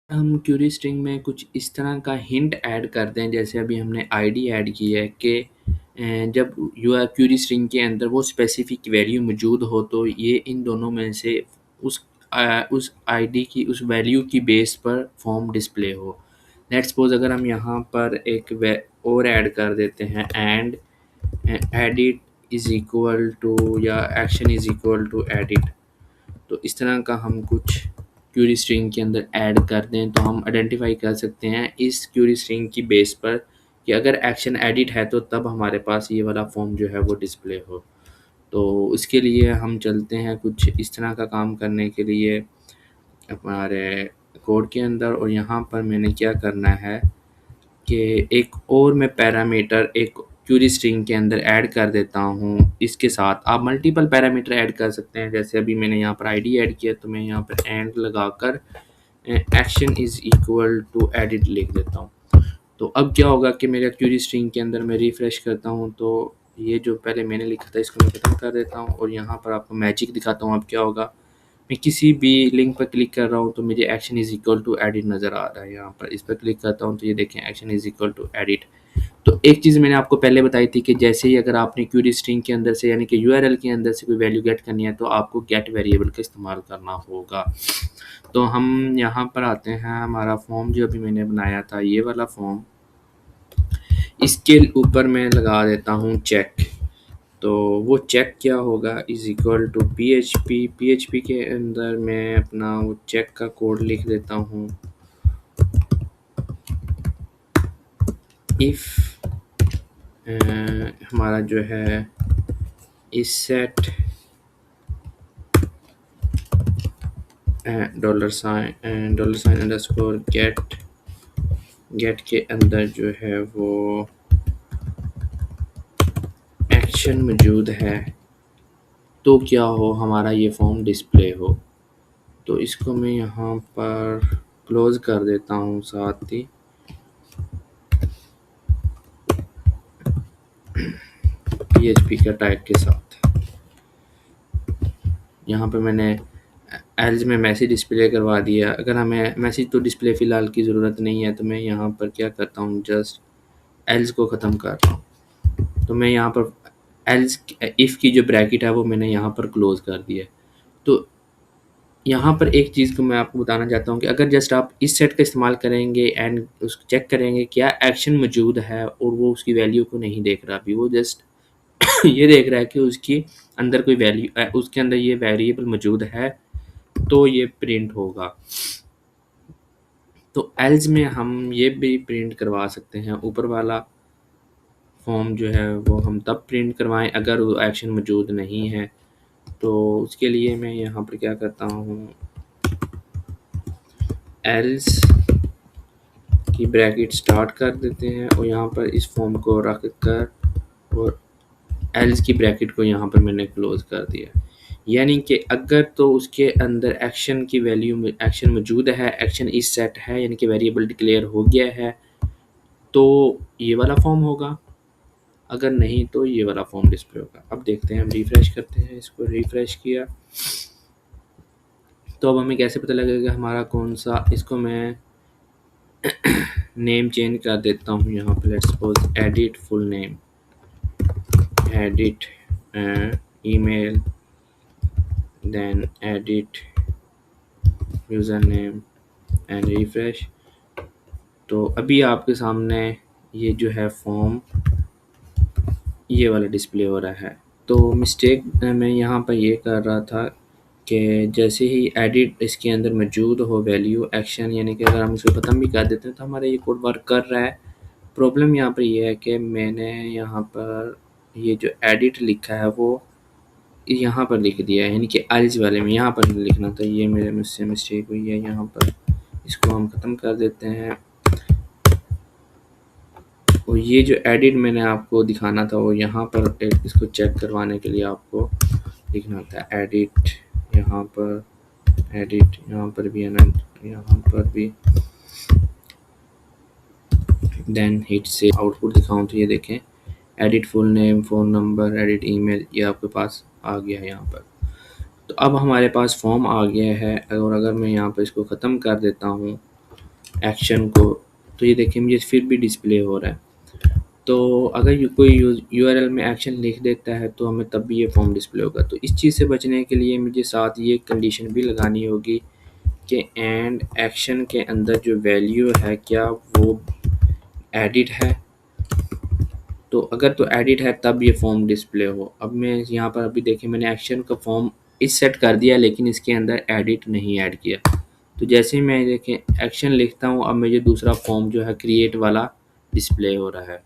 हम क्वेरी स्ट्रिंग में कुछ इस तरह का हिंट ऐड कर दें, जैसे अभी हमने आईडी ऐड की है कि जब यूआर क्वेरी स्ट्रिंग के अंदर वो स्पेसिफिक वैल्यू मौजूद हो, तो ये इन दोनों में से उस आईडी की, उस वैल्यू की बेस पर फॉर्म डिस्प्ले हो। लेट्स सपोज अगर हम यहाँ पर एक और ऐड कर देते हैं, and edit is equal to, या action is equal to edit, तो इस तरह का हम कुछ क्वेरी स्ट्रिंग के अंदर ऐड कर दें, तो हम आइडेंटिफाई कर सकते हैं इस क्वेरी स्ट्रिंग की बेस पर कि अगर एक्शन एडिट है तो तब हमारे पास ये वाला फॉर्म जो है वो डिस्प्ले हो। तो इसके लिए हम चलते हैं कुछ इस तरह का काम करने के लिए हमारे कोड के अंदर, और यहाँ पर मैंने क्या करना है कि एक और मैं पैरामीटर एक क्वेरी स्ट्रिंग के अंदर ऐड कर देता हूँ। इसके साथ आप मल्टीपल पैरामीटर ऐड कर सकते हैं, जैसे अभी मैंने यहाँ पर आईडी ऐड किया, तो मैं यहाँ पर एंड लगाकर action is equal to edit लिख देता हूँ। तो अब क्या होगा कि मेरा क्वेरी स्ट्रिंग के अंदर मैं रिफ्रेश करता हूँ, तो ये जो पहले मैंने लिखा था इसको मैं ख़त्म कर देता हूँ, और यहाँ पर आपको मैजिक दिखाता हूँ। अब क्या होगा, मैं किसी भी लिंक पर क्लिक कर रहा हूँ तो मुझे action is equal to edit नज़र आ रहा है। यहाँ पर इस पर क्लिक करता हूँ तो ये देखें action is equal to edit. तो एक चीज़ मैंने आपको पहले बताई थी कि जैसे ही अगर आपने क्वेरी स्ट्रिंग के अंदर से, यानी कि यूआरएल के अंदर से कोई वैल्यू गेट करनी है, तो आपको गेट वेरिएबल का इस्तेमाल करना होगा। तो हम यहाँ पर आते हैं, हमारा फॉर्म जो अभी मैंने बनाया था ये वाला फॉर्म, इसके ऊपर मैं लगा देता हूँ चेक। तो वो चेक क्या होगा, is equal to P H P के अंदर मैं अपना वो चेक का कोड लिख देता हूँ। इफ़ हमारा जो है इस सेट $साइन अंडरस्कोर गेट के अंदर जो है वो एक्शन मौजूद है, तो क्या हो, हमारा ये फॉर्म डिस्प्ले हो। तो इसको मैं यहाँ पर क्लोज कर देता हूँ साथ ही PHP का टैग के साथ। यहाँ पे मैंने एल्स में मैसेज डिस्प्ले करवा दिया। अगर हमें मैसेज तो डिस्प्ले फ़िलहाल की ज़रूरत नहीं है, तो मैं यहाँ पर क्या करता हूँ, जस्ट एल्स को ख़त्म कर रहा हूँ। तो मैं यहाँ पर एल्स इफ़ की जो ब्रैकेट है वो मैंने यहाँ पर क्लोज़ कर दिया। तो यहाँ पर एक चीज़ को मैं आपको बताना चाहता हूँ कि अगर जस्ट आप इस सेट का इस्तेमाल करेंगे एंड उसको चेक करेंगे क्या एक्शन मौजूद है, और वो उसकी वैल्यू को नहीं देख रहा, अभी वो जस्ट ये देख रहा है कि उसकी अंदर कोई वैल्यू, उसके अंदर ये वेरिएबल मौजूद है, तो ये प्रिंट होगा। तो एल्स में हम ये भी प्रिंट करवा सकते हैं, ऊपर वाला फॉर्म जो है वो हम तब प्रिंट करवाएं अगर वो एक्शन मौजूद नहीं है। तो उसके लिए मैं यहाँ पर क्या करता हूँ, एल्स की ब्रैकेट स्टार्ट कर देते हैं, और यहाँ पर इस फॉर्म को रख कर, और एल्स की ब्रैकेट को यहाँ पर मैंने क्लोज कर दिया। यानी कि अगर तो उसके अंदर एक्शन की वैल्यू, एक्शन मौजूद है, एक्शन इस सेट है, यानी कि वेरिएबल डिक्लेयर हो गया है, तो ये वाला फॉर्म होगा। अगर नहीं तो ये वाला फॉर्म डिस्प्ले होगा। अब देखते हैं, हम रिफ्रेश करते हैं, इसको रिफ्रेश किया तो अब हमें कैसे पता लगेगा हमारा कौन सा, इसको मैं नेम चेंज कर देता हूँ यहाँ पे, let's suppose edit full name, edit email, then edit user name and refresh. तो अभी आपके सामने ये जो है फॉर्म ये वाला डिस्प्ले हो रहा है। तो मिस्टेक मैं यहाँ पर ये कर रहा था कि जैसे ही एडिट इसके अंदर मौजूद हो वैल्यू एक्शन, यानी कि अगर हम इसको ख़त्म भी कर देते हैं तो हमारा ये कोड वर्क कर रहा है। प्रॉब्लम यहाँ पर ये है कि मैंने यहाँ पर ये जो एडिट लिखा है वो यहाँ पर लिख दिया है, यानी कि एल्स वाले में यहाँ पर लिखना था, ये मेरे मुझसे मिस्टेक हुई है यहाँ पर। इसको हम ख़त्म कर देते हैं। और ये जो एडिट मैंने आपको दिखाना था वो यहाँ पर इसको चेक करवाने के लिए आपको लिखना था एडिट, यहाँ पर एडिट, यहाँ पर भी अनंत, यहाँ पर भी, देन हिट से आउटपुट दिखाऊं तो ये देखें edit full name, phone number, edit email, ये आपके पास आ गया है यहाँ पर। तो अब हमारे पास फॉर्म आ गया है और अगर मैं यहाँ पर इसको ख़त्म कर देता हूँ एक्शन को, तो ये देखिए मुझे फिर भी डिस्प्ले हो रहा है। तो अगर कोई यूआरएल में एक्शन लिख देता है तो हमें तब भी ये फॉर्म डिस्प्ले होगा। तो इस चीज़ से बचने के लिए मुझे साथ ये कंडीशन भी लगानी होगी कि एंड एक्शन के अंदर जो वैल्यू है क्या वो एडिट है। तो अगर तो एडिट है तब ये फॉर्म डिस्प्ले हो। अब मैं यहाँ पर अभी देखिए मैंने एक्शन का फॉर्म इस सेट कर दिया लेकिन इसके अंदर एडिट नहीं ऐड किया। तो जैसे ही मैं देखें एक्शन लिखता हूँ अब मुझे दूसरा फॉर्म जो है क्रिएट वाला डिस्प्ले हो रहा है।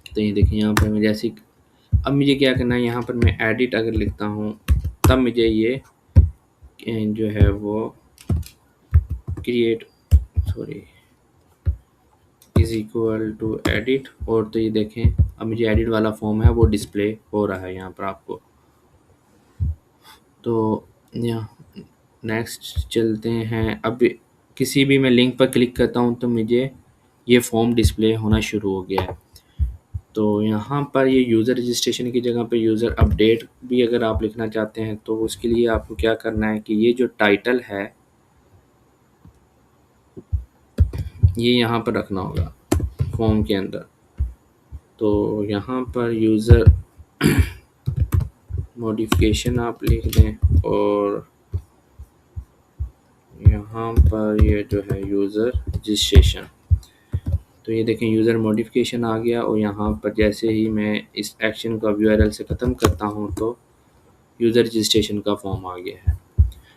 तो ये देखिए यहाँ पर मैं जैसे अब मुझे क्या करना है, यहाँ पर मैं एडिट अगर लिखता हूँ तब मुझे ये जो है वो create sorry is equal to edit, और तो ये देखें अब मुझे एडिट वाला फॉर्म है वो डिस्प्ले हो रहा है यहाँ पर आपको। तो यहाँ नेक्स्ट चलते हैं। अब किसी भी मैं लिंक पर क्लिक करता हूँ तो मुझे ये फॉर्म डिस्प्ले होना शुरू हो गया है। तो यहाँ पर ये यूज़र रजिस्ट्रेशन की जगह पे यूज़र अपडेट भी अगर आप लिखना चाहते हैं तो उसके लिए आपको क्या करना है कि ये जो टाइटल है ये यहाँ पर रखना होगा फॉर्म के अंदर। तो यहाँ पर यूज़र मॉडिफिकेशन आप लिख दें और यहाँ पर ये जो है यूज़र रजिस्ट्रेशन। तो ये देखें यूज़र मॉडिफिकेशन आ गया और यहाँ पर जैसे ही मैं इस एक्शन का यूआरएल से ख़त्म करता हूँ तो यूज़र रजिस्ट्रेशन का फॉर्म आ गया है।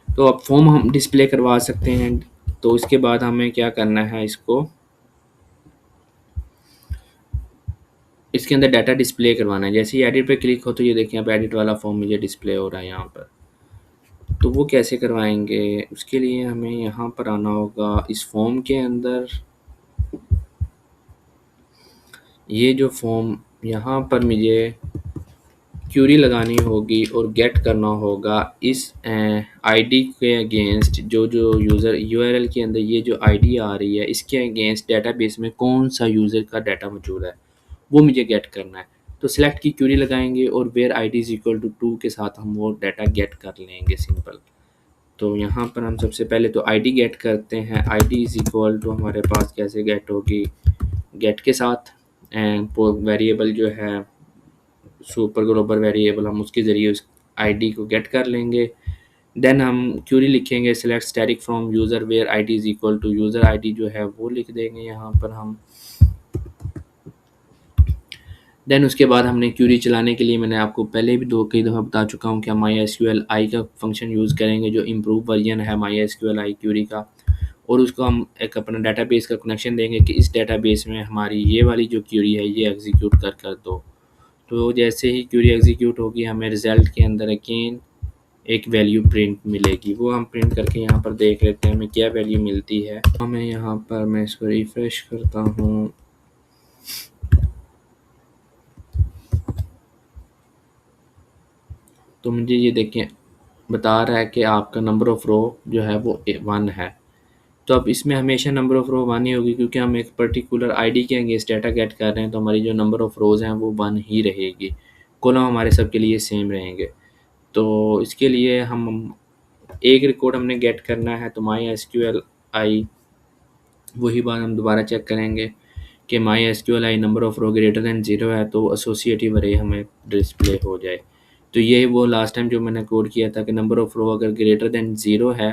तो अब फॉर्म हम डिस्प्ले करवा सकते हैं। तो इसके बाद हमें क्या करना है, इसके अंदर डाटा डिस्प्ले करवाना है। जैसे ही एडिट पे क्लिक हो तो ये देखिए अब एडिट वाला फॉर्म मुझे डिस्प्ले हो रहा है यहाँ पर। तो वो कैसे करवाएंगे, उसके लिए हमें यहाँ पर आना होगा इस फॉर्म के अंदर। ये जो फॉर्म यहाँ पर मुझे क्यूरी लगानी होगी और गेट करना होगा इस आईडी के अगेंस्ट जो यूज़र यूआरएल के अंदर ये जो आईडी आ रही है इसके अगेंस्ट डेटाबेस में कौन सा यूज़र का डाटा मौजूद है वो मुझे गेट करना है। तो सिलेक्ट की क्यूरी लगाएंगे और where I D is equal to 2 के साथ हम वो डाटा गेट कर लेंगे, सिंपल। तो यहाँ पर हम सबसे पहले तो आईडी गेट करते हैं। आईडी इज़ इक्वल टू हमारे पास कैसे गेट होगी, गेट के साथ वेरिएबल जो है सुपर ग्लोबल वेरिएबल हम उसके ज़रिए उस आईडी को गेट कर लेंगे। देन हम क्यूरी लिखेंगे select static from user where ID is equal to user ID जो है वो लिख देंगे यहाँ पर हम। देन उसके बाद हमने क्यूरी चलाने के लिए मैंने आपको पहले भी कई दफ़ा बता चुका हूँ कि हम MySQL का फंक्शन यूज़ करेंगे जो इम्प्रूव वर्जन है MySQL क्यूरी का, और उसको हम एक अपना डाटाबेस का कनेक्शन देंगे कि इस डाटाबेस में हमारी ये वाली जो क्यूरी है ये एग्जीक्यूट कर दो। तो जैसे ही क्यूरी एग्जीक्यूट होगी हमें रिज़ल्ट के अंदर अगेन एक वैल्यू प्रिंट मिलेगी, वो हम प्रिंट करके यहाँ पर देख लेते हैं हमें क्या वैल्यू मिलती है। हमें यहाँ पर मैं इसको रिफ्रेश करता हूँ तो मुझे ये देखें बता रहा है कि आपका नंबर ऑफ़ रो जो है वो 1 है। तो अब इसमें हमेशा नंबर ऑफ़ रो 1 ही होगी क्योंकि हम एक पर्टिकुलर आईडी के अगेंस्ट डाटा गेट कर रहे हैं, तो हमारी जो नंबर ऑफ़ रोज़ हैं वो 1 ही रहेगी, कॉलम हमारे सब के लिए सेम रहेंगे। तो इसके लिए हम एक रिकॉर्ड हमने गेट करना है तो MySQL वही बात हम दोबारा चेक करेंगे कि MySQL number of row greater than 0 है तो एसोसिएटिव अरे हमें डिस्प्ले हो जाए। तो ये वो लास्ट टाइम जो मैंने कोड किया था कि नंबर ऑफ़ रो अगर ग्रेटर दैन 0 है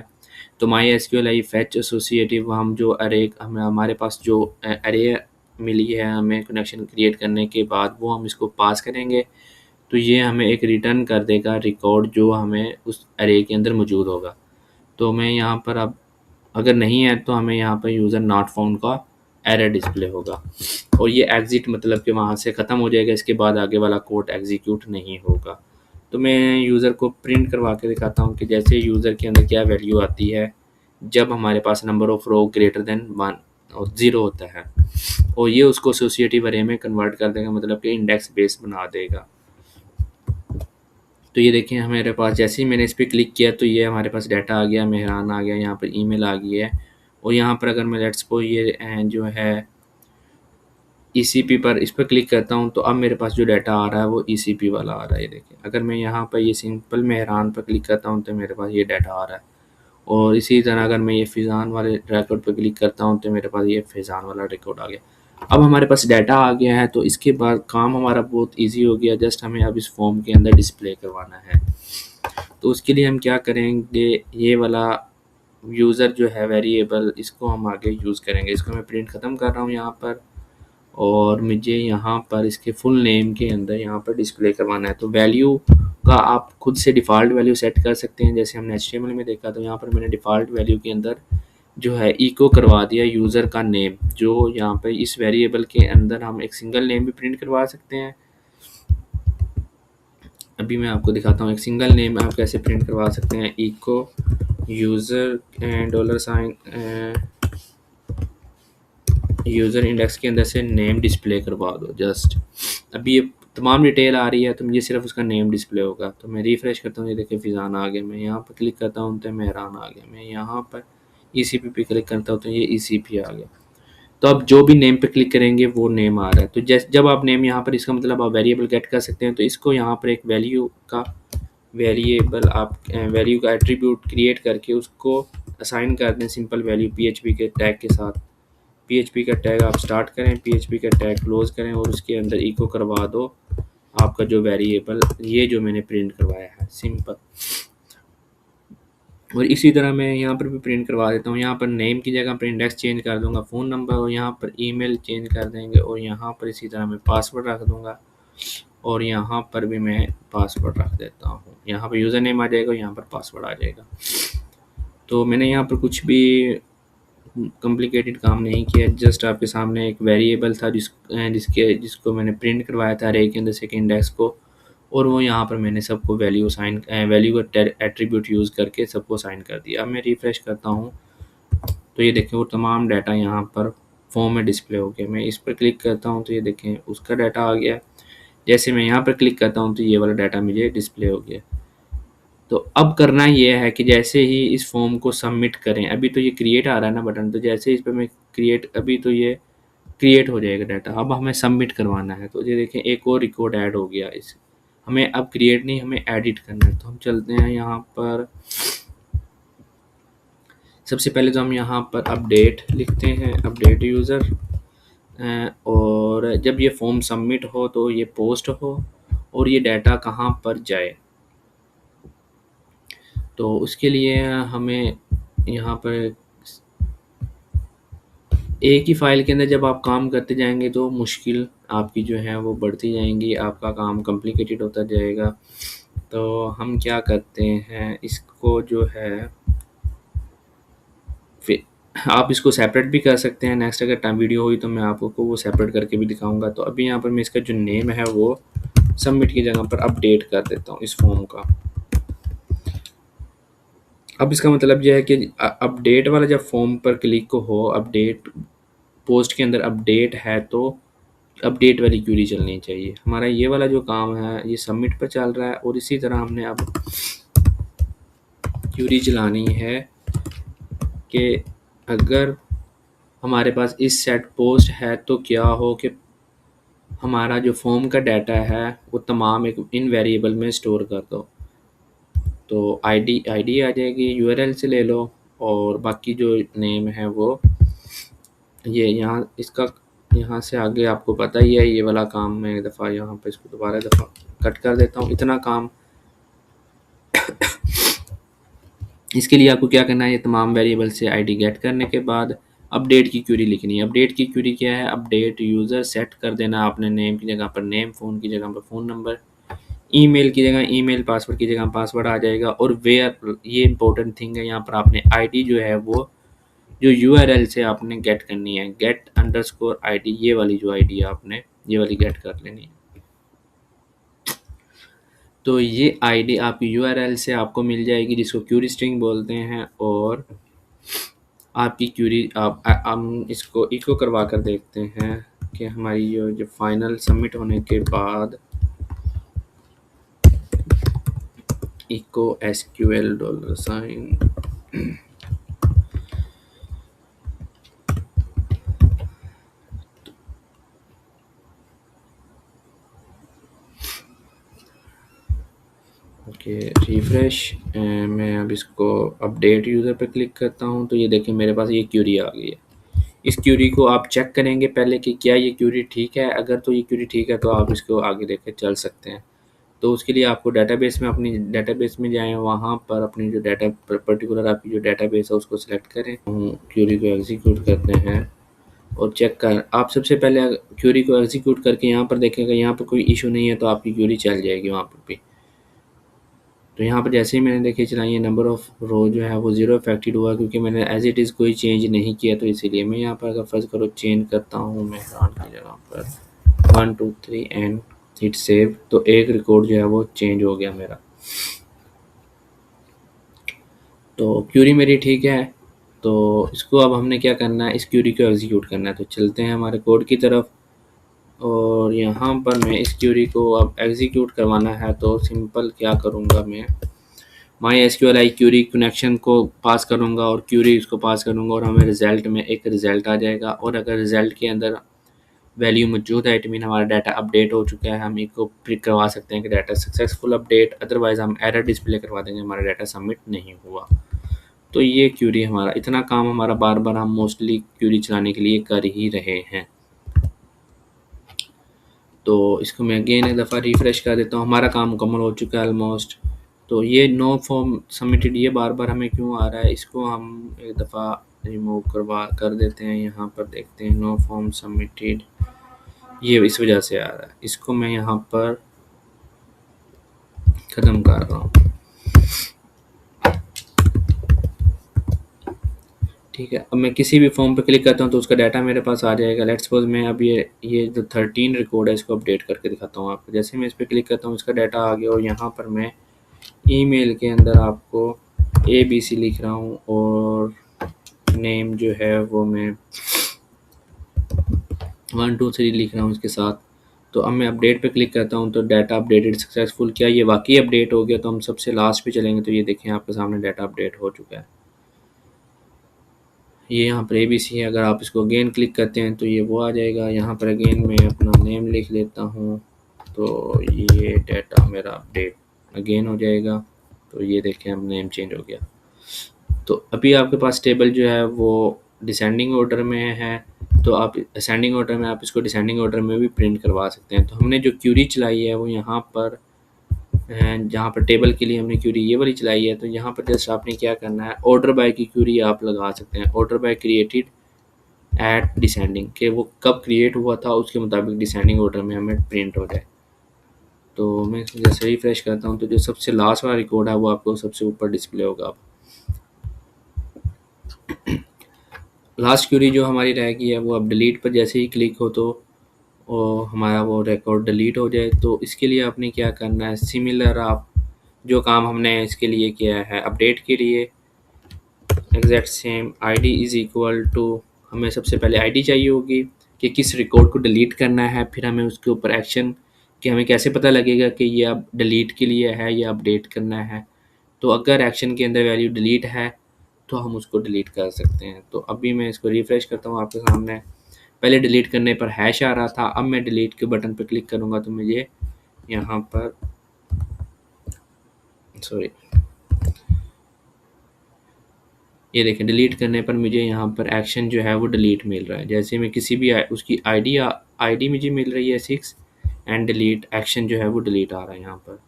तो MySQL फेच एसोसिएटिव हम जो अरे हमारे पास जो अरे मिली है हमें कनेक्शन क्रिएट करने के बाद वो हम इसको पास करेंगे तो ये हमें एक रिटर्न कर देगा रिकॉर्ड जो हमें उस अरे के अंदर मौजूद होगा। तो मैं यहाँ पर अब अगर नहीं है तो हमें यहाँ पर यूज़र नॉट फाउंड का एरर डिस्प्ले होगा और ये एग्ज़िट मतलब कि वहाँ से ख़त्म हो जाएगा, इसके बाद आगे वाला कोड एग्जीक्यूट नहीं होगा। तो मैं यूज़र को प्रिंट करवा के दिखाता हूँ कि जैसे यूज़र के अंदर क्या वैल्यू आती है जब हमारे पास number of row greater than 1 और 0 होता है, और ये उसको एसोसिएटिव अरे में कन्वर्ट कर देगा, मतलब कि इंडेक्स बेस बना देगा। तो ये देखिए हमारे पास जैसे ही मैंने इस पर क्लिक किया तो ये हमारे पास डाटा आ गया, मेहरान आ गया, यहाँ पर ईमेल आ गई है, और यहाँ पर अगर मैं लेट्स सपोज ये जो है ईसीपी पर इस पर क्लिक करता हूँ तो अब मेरे पास जो डाटा आ रहा है वो ईसीपी वाला आ रहा है। ये देखिए अगर मैं यहाँ पर ये सिंपल मेहरान पर क्लिक करता हूँ तो मेरे पास ये डाटा आ रहा है, और इसी तरह अगर मैं ये फ़िज़ान वाले रिकॉर्ड पर क्लिक करता हूँ तो मेरे पास ये फ़िज़ान वाला रिकॉर्ड आ गया। अब हमारे पास डाटा आ गया है तो इसके बाद काम हमारा बहुत ईजी हो गया, जस्ट हमें अब इस फॉर्म के अंदर डिस्प्ले करवाना है। तो उसके लिए हम क्या करेंगे, ये वाला यूज़र जो है वेरिएबल, इसको हम आगे यूज़ करेंगे। इसको मैं प्रिंट ख़त्म कर रहा हूँ यहाँ पर, और मुझे यहाँ पर इसके फुल नेम के अंदर यहाँ पर डिस्प्ले करवाना है। तो वैल्यू का आप खुद से डिफ़ॉल्ट वैल्यू सेट कर सकते हैं, जैसे हमने HTML में देखा। तो यहाँ पर मैंने डिफ़ॉल्ट वैल्यू के अंदर जो है इको करवा दिया यूज़र का नेम, जो यहाँ पर इस वेरिएबल के अंदर हम एक सिंगल नेम भी प्रिंट करवा सकते हैं। अभी मैं आपको दिखाता हूँ एक सिंगल नेम आप कैसे प्रिंट करवा सकते हैं। Echo user and $sign user index के अंदर से नेम डिस्प्ले करवा दो जस्ट। अभी ये तमाम डिटेल आ रही है तो मुझे सिर्फ उसका नेम डिस्प्ले होगा। तो मैं रिफ़्रेश करता हूँ, ये देखिए फ़िज़ान आ गया। मैं यहाँ पर क्लिक करता हूँ तो मेहरान आ गया। मैं यहाँ पर ईसीपी पे क्लिक करता हूँ तो ये ईसीपी आ गया। तो अब जो भी नेम पे क्लिक करेंगे वो नेम आ रहा है। तो जब आप नेम यहाँ पर, इसका मतलब आप वेरिएबल गेट कर सकते हैं। तो इसको यहाँ पर एक वैल्यू का वेरिएबल आप वैल्यू का एट्रीब्यूट क्रिएट करके उसको असाइन कर दें सिंपल वैल्यू PHP के टैग के साथ। PHP का टैग आप स्टार्ट करें, PHP का टैग क्लोज करें, और उसके अंदर इको करवा दो आपका जो वेरिएबल ये जो मैंने प्रिंट करवाया है, सिंपल। और इसी तरह मैं यहाँ पर भी प्रिंट करवा देता हूँ। यहाँ पर नेम की जगह पर इंडेक्स चेंज कर दूंगा, फ़ोन नंबर, और यहाँ पर ईमेल चेंज कर देंगे, और यहाँ पर इसी तरह मैं पासवर्ड रख दूंगा, और यहाँ पर भी मैं पासवर्ड रख देता हूँ। यहाँ पर यूज़र नेम आ जाएगा, यहाँ पर पासवर्ड आ जाएगा। तो मैंने यहाँ पर कुछ भी कॉम्प्लिकेटेड काम नहीं किया, जस्ट आपके सामने एक वेरिएबल था जिसको मैंने प्रिंट करवाया था अरे के अंदर से इंडेक्स को, और वो यहाँ पर मैंने सबको वैल्यू का एट्रीब्यूट यूज़ करके सबको साइन कर दिया। अब मैं रिफ़्रेश करता हूँ तो ये देखें वो तमाम डाटा यहाँ पर फॉर्म में डिस्प्ले हो गया। मैं इस पर क्लिक करता हूँ तो ये देखें उसका डाटा आ गया। जैसे मैं यहाँ पर क्लिक करता हूँ तो ये वाला डाटा मुझे डिस्प्ले हो गया। तो अब करना ये है कि जैसे ही इस फॉर्म को सबमिट करें, अभी तो ये क्रिएट आ रहा है ना बटन, तो जैसे इस पर मैं क्रिएट, अभी तो ये क्रिएट हो जाएगा डाटा। अब हमें सबमिट करवाना है। तो ये देखें एक और रिकॉर्ड ऐड हो गया। इस हमें अब क्रिएट नहीं, हमें एडिट करना है। तो हम चलते हैं यहाँ पर, सबसे पहले तो हम यहाँ पर अपडेट लिखते हैं, अपडेट यूज़र, और जब ये फॉर्म सबमिट हो तो ये पोस्ट हो और ये डाटा कहाँ पर जाए। तो उसके लिए हमें यहाँ पर एक ही फ़ाइल के अंदर जब आप काम करते जाएंगे तो मुश्किल आपकी जो है वो बढ़ती जाएंगी, आपका काम कॉम्प्लिकेटेड होता जाएगा। तो हम क्या करते हैं, इसको जो है फिर आप इसको सेपरेट भी कर सकते हैं। नेक्स्ट अगर टाइम वीडियो हुई तो मैं आपको वो सेपरेट करके भी दिखाऊंगा। तो अभी यहाँ पर मैं इसका जो नेम है वो सबमिट की जगह पर अपडेट कर देता हूँ इस फॉर्म का। अब इसका मतलब यह है कि अपडेट वाला जब फॉर्म पर क्लिक हो, अपडेट पोस्ट के अंदर अपडेट है तो अपडेट वाली क्यूरी चलनी चाहिए। हमारा ये वाला जो काम है ये सबमिट पर चल रहा है, और इसी तरह हमने अब क्यूरी चलानी है कि अगर हमारे पास इस सेट पोस्ट है तो क्या हो कि हमारा जो फॉर्म का डाटा है वो तमाम एक इन वेरिएबल में स्टोर कर दो। तो आईडी आ जाएगी, यूआरएल से ले लो, और बाकी जो नेम है वो ये यहाँ इसका यहाँ से आगे आपको पता ही है। ये वाला काम मैं एक दफ़ा यहाँ पे इसको दोबारा दफ़ा कट कर देता हूँ। इतना काम इसके लिए आपको क्या करना है, ये तमाम वेरिएबल से आईडी गेट करने के बाद अपडेट की क्यूरी लिखनी है। अपडेट की क्यूरी क्या है, अपडेट यूज़र सेट कर देना आपने, नेम की जगह पर नेम, फ़ोन की जगह पर फ़ोन नंबर, ईमेल की जगह ईमेल, पासवर्ड की जगह पासवर्ड आ जाएगा। और वेयर, ये इंपॉर्टेंट थिंग है, यहाँ पर आपने आईडी जो है वो जो यूआरएल से आपने गेट करनी है, गेट अंडरस्कोर आईडी, ये वाली जो आईडी है आपने ये वाली गेट कर लेनी है। तो ये आईडी आपकी यूआरएल से आपको मिल जाएगी, जिसको क्यूरी स्ट्रिंग बोलते हैं। और आपकी क्यूरी आप हम इसको इको करवा कर देखते हैं कि हमारी जो फाइनल सबमिट होने के बाद इको एसक्यूएल $। Okay refresh. मैं अब इसको अपडेट यूज़र पे क्लिक करता हूँ तो ये देखें मेरे पास ये क्यूरी आ गई है। इस क्यूरी को आप चेक करेंगे पहले कि क्या ये क्यूरी ठीक है। अगर तो ये क्यूरी ठीक है तो आप इसको आगे लेके चल सकते हैं। तो उसके लिए आपको डेटाबेस में अपनी डेटाबेस में जाएं, वहाँ पर अपनी जो डाटा पर्टिकुलर आपकी जो डेटाबेस है उसको सेलेक्ट करें, क्यूरी को एग्जीक्यूट करते हैं और चेक कर आप सबसे पहले क्यूरी को एग्जीक्यूट करके यहाँ पर देखेंगे यहाँ पर कोई इशू नहीं है तो आपकी क्यूरी चल जाएगी वहाँ पर भी। तो यहाँ पर जैसे ही मैंने देखिए चलाई है नंबर ऑफ़ रो जो है वो 0 अफेक्टेड हुआ क्योंकि मैंने एज इट इज़ कोई चेंज नहीं किया। तो इसीलिए मैं यहाँ पर अगर फर्ज करो चेंज करता हूँ मेहरान की जगह पर 1 2 3 एंड हिट सेव, तो एक रिकॉर्ड जो है वो चेंज हो गया मेरा। तो क्यूरी मेरी ठीक है। तो इसको अब हमने क्या करना है, इस क्यूरी को एग्जीक्यूट करना है। तो चलते हैं हमारे कोड की तरफ और यहाँ पर मैं इस क्यूरी को अब एग्जीक्यूट करवाना है। तो सिंपल क्या करूँगा, मैं माई एसक्यूएल क्यूरी कनेक्शन को पास करूँगा और क्यूरी इसको पास करूँगा और हमें रिज़ल्ट में एक रिज़ल्ट आ जाएगा। और अगर रिज़ल्ट के अंदर वैल्यू मौजूद है इट मीन हमारा डाटा अपडेट हो चुका है, हम इसको प्रिंट करवा सकते हैं कि डाटा सक्सेसफुल अपडेट, अदरवाइज़ हम एरर डिस्प्ले करवा देंगे हमारा डाटा सबमिट नहीं हुआ। तो ये क्यूरी हमारा इतना काम हमारा बार बार हम मोस्टली क्यूरी चलाने के लिए कर ही रहे हैं। तो इसको मैं अगेन एक दफ़ा रिफ़्रेश कर देता हूँ। हमारा काम मुकम्मल हो चुका है ऑलमोस्ट। तो ये नो फॉर्म सबमिटेड ये बार बार हमें क्यों आ रहा है, इसको हम एक दफ़ा रिमूव कर देते हैं। यहाँ पर देखते हैं नो फॉर्म सबमिटेड, ये इस वजह से आ रहा है। इसको मैं यहाँ पर ख़त्म कर रहा हूँ। ठीक है, अब मैं किसी भी फॉर्म पे क्लिक करता हूँ तो उसका डाटा मेरे पास आ जाएगा। लेट्स सपोज मैं अब ये जो 13 रिकॉर्ड है इसको अपडेट करके दिखाता हूँ आपको। जैसे मैं इस पर क्लिक करता हूँ इसका डाटा आ गया और यहाँ पर मैं ईमेल के अंदर आपको ABC लिख रहा हूँ और नेम जो है वो मैं 1 2 3 लिख रहा हूँ इसके साथ। तो अब मैं अपडेट पे क्लिक करता हूँ तो डाटा अपडेटेड सक्सेसफुल। क्या ये वाकई अपडेट हो गया? तो हम सबसे लास्ट पे चलेंगे तो ये देखें आपके सामने डाटा अपडेट हो चुका है। ये यहाँ पर ABC है। अगर आप इसको अगेन क्लिक करते हैं तो ये वो आ जाएगा। यहाँ पर अगेन मैं अपना नेम लिख लेता हूँ तो ये डाटा मेरा अपडेट अगेन हो जाएगा। तो ये देखें अब नेम चेंज हो गया। तो अभी आपके पास टेबल जो है वो डिसेंडिंग ऑर्डर में है, तो आप असेंडिंग ऑर्डर में आप इसको डिसेंडिंग ऑर्डर में भी प्रिंट करवा सकते हैं। तो हमने जो क्यूरी चलाई है वो यहाँ पर जहाँ पर टेबल के लिए हमने क्यूरी ये वाली चलाई है। तो यहाँ पर जस्ट आपने क्या करना है, ऑर्डर बाय की क्यूरी आप लगा सकते हैं। Order by created at descending, कि वो कब क्रिएट हुआ था उसके मुताबिक डिसेंडिंग ऑर्डर में हमें प्रिंट हो जाए। तो मैं जैसे रिफ्रेश करता हूँ तो जो सबसे लास्ट वाला रिकॉर्ड है वो आपको सबसे ऊपर डिस्प्ले होगा। लास्ट क्यूरी जो हमारी रह गई है वो अब डिलीट पर जैसे ही क्लिक हो तो और हमारा वो रिकॉर्ड डिलीट हो जाए। तो इसके लिए आपने क्या करना है, सिमिलर आप जो काम हमने इसके लिए किया है अपडेट के लिए exact same ID is equal to, हमें सबसे पहले ID चाहिए होगी कि किस रिकॉर्ड को डिलीट करना है, फिर हमें उसके ऊपर एक्शन कि हमें कैसे पता लगेगा कि ये अब डिलीट के लिए है या अपडेट करना है। तो अगर एक्शन के अंदर वैल्यू डिलीट है तो हम उसको डिलीट कर सकते हैं। तो अभी मैं इसको रिफ़्रेश करता हूँ आपके सामने, पहले डिलीट करने पर हैश आ रहा था, अब मैं डिलीट के बटन पर क्लिक करूँगा तो मुझे यहाँ पर सॉरी ये देखें डिलीट करने पर मुझे यहाँ पर एक्शन जो है वो डिलीट मिल रहा है। जैसे मैं किसी भी उसकी ID मुझे मिल रही है 6 एंड डिलीट एक्शन जो है वो डिलीट आ रहा है यहाँ पर।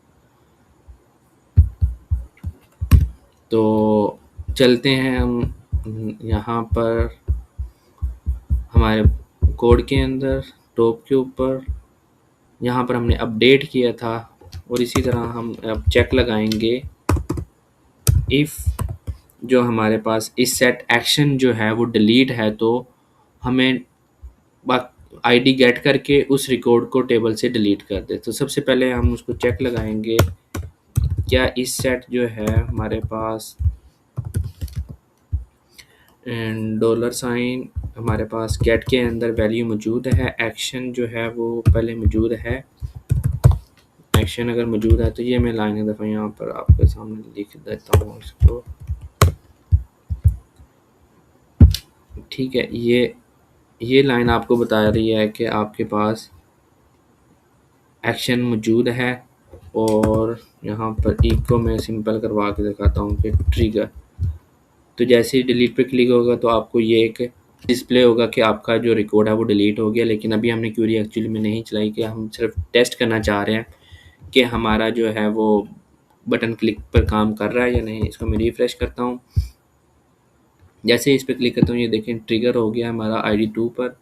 तो चलते हैं हम यहाँ पर हमारे कोड के अंदर टॉप के ऊपर, यहाँ पर हमने अपडेट किया था और इसी तरह हम अब चेक लगाएंगे इफ़ जो हमारे पास इस सेट एक्शन जो है वो डिलीट है तो हमें ID गेट करके उस रिकॉर्ड को टेबल से डिलीट कर दे। तो सबसे पहले हम उसको चेक लगाएंगे क्या इस सेट जो है हमारे पास एंड डॉलर साइन हमारे पास गेट के अंदर वैल्यू मौजूद है, एक्शन जो है वो पहले मौजूद है। एक्शन अगर मौजूद है तो ये मैं लाइन एक दफ़ा यहाँ पर आपके सामने लिख देता हूँ इसको। ठीक है, ये लाइन आपको बता रही है कि आपके पास एक्शन मौजूद है। और यहाँ पर को मैं सिंपल करवा के दिखाता हूँ कि ट्रिगर। तो जैसे ही डिलीट पे क्लिक होगा तो आपको ये एक डिस्प्ले होगा कि आपका जो रिकॉर्ड है वो डिलीट हो गया। लेकिन अभी हमने क्यूरी एक्चुअली में नहीं चलाई, कि हम सिर्फ टेस्ट करना चाह रहे हैं कि हमारा जो है वो बटन क्लिक पर काम कर रहा है या नहीं। इसको मैं रिफ्रेश करता हूँ। जैसे ही इस पर क्लिक करता हूँ ये देखें ट्रिगर हो गया हमारा ID2 पर,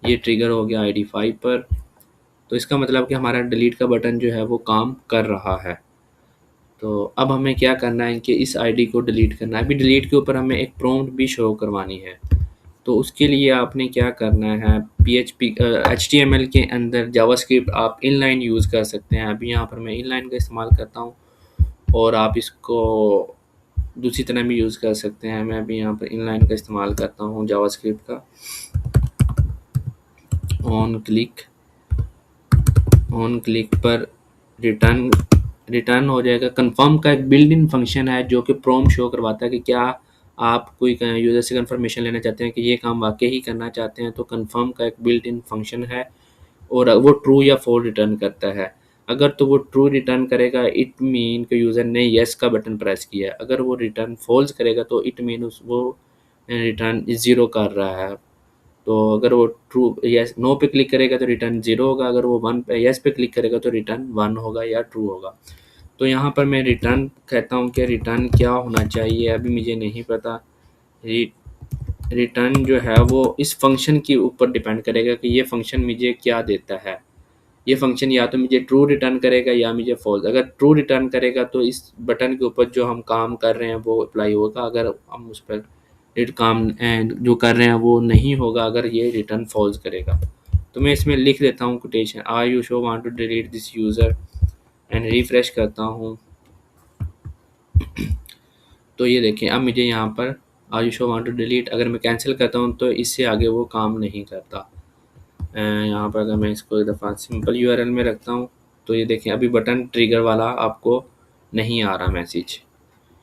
ये ट्रिगर हो गया ID5 पर। तो इसका मतलब कि हमारा डिलीट का बटन जो है वो काम कर रहा है। तो अब हमें क्या करना है कि इस आईडी को डिलीट करना है। अभी डिलीट के ऊपर हमें एक प्रॉम्प्ट भी शो करवानी है। तो उसके लिए आपने क्या करना है, PHP HTML के अंदर जावास्क्रिप्ट आप इनलाइन यूज़ कर सकते हैं। अभी यहाँ पर मैं इनलाइन का इस्तेमाल करता हूँ और आप इसको दूसरी तरह भी यूज़ कर सकते हैं। मैं अभी यहाँ पर इनलाइन का इस्तेमाल करता हूँ जावास्क्रिप्ट का। ऑन क्लिक पर रिटर्न हो जाएगा। कंफर्म का एक बिल्ट इन फंक्शन है जो कि प्रॉम्प्ट शो करवाता है कि क्या आप कोई यूज़र से कंफर्मेशन लेना चाहते हैं कि ये काम वाकई ही करना चाहते हैं। तो कंफर्म का एक बिल्ट इन फंक्शन है और वो ट्रू या फॉल्स रिटर्न करता है। अगर तो वो ट्रू रिटर्न करेगा इट मीन कि यूज़र ने येस का बटन प्रेस किया है। अगर वो रिटर्न फॉल्स करेगा तो इट मीन वो रिटर्न ज़ीरो कर रहा है। तो अगर वो ट्रू यस नो पे क्लिक करेगा तो रिटर्न ज़ीरो होगा, अगर वो वन पे यस पे क्लिक करेगा तो रिटर्न वन होगा या ट्रू होगा। तो यहाँ पर मैं रिटर्न कहता हूँ कि रिटर्न क्या होना चाहिए अभी मुझे नहीं पता। रिटर्न जो है वो इस फंक्शन के ऊपर डिपेंड करेगा कि ये फंक्शन मुझे क्या देता है। ये फंक्शन या तो मुझे ट्रू रिटर्न करेगा या मुझे फॉल्स। अगर ट्रू रिटर्न करेगा तो इस बटन के ऊपर जो हम काम कर रहे हैं वो अप्लाई होगा। अगर हम उस पर काम जो कर रहे हैं वो नहीं होगा अगर ये रिटर्न फॉल्स करेगा। तो मैं इसमें लिख देता हूँ quotation, are you sure want to delete this user and refresh करता हूँ। तो ये देखें अब मुझे यहाँ पर are you sure want to delete, अगर मैं कैंसिल करता हूँ तो इससे आगे वो काम नहीं करता। यहाँ पर अगर मैं इसको एक दफ़ा सिंपल URL में रखता हूँ तो ये देखें अभी बटन ट्रिगर वाला आपको नहीं आ रहा मैसेज,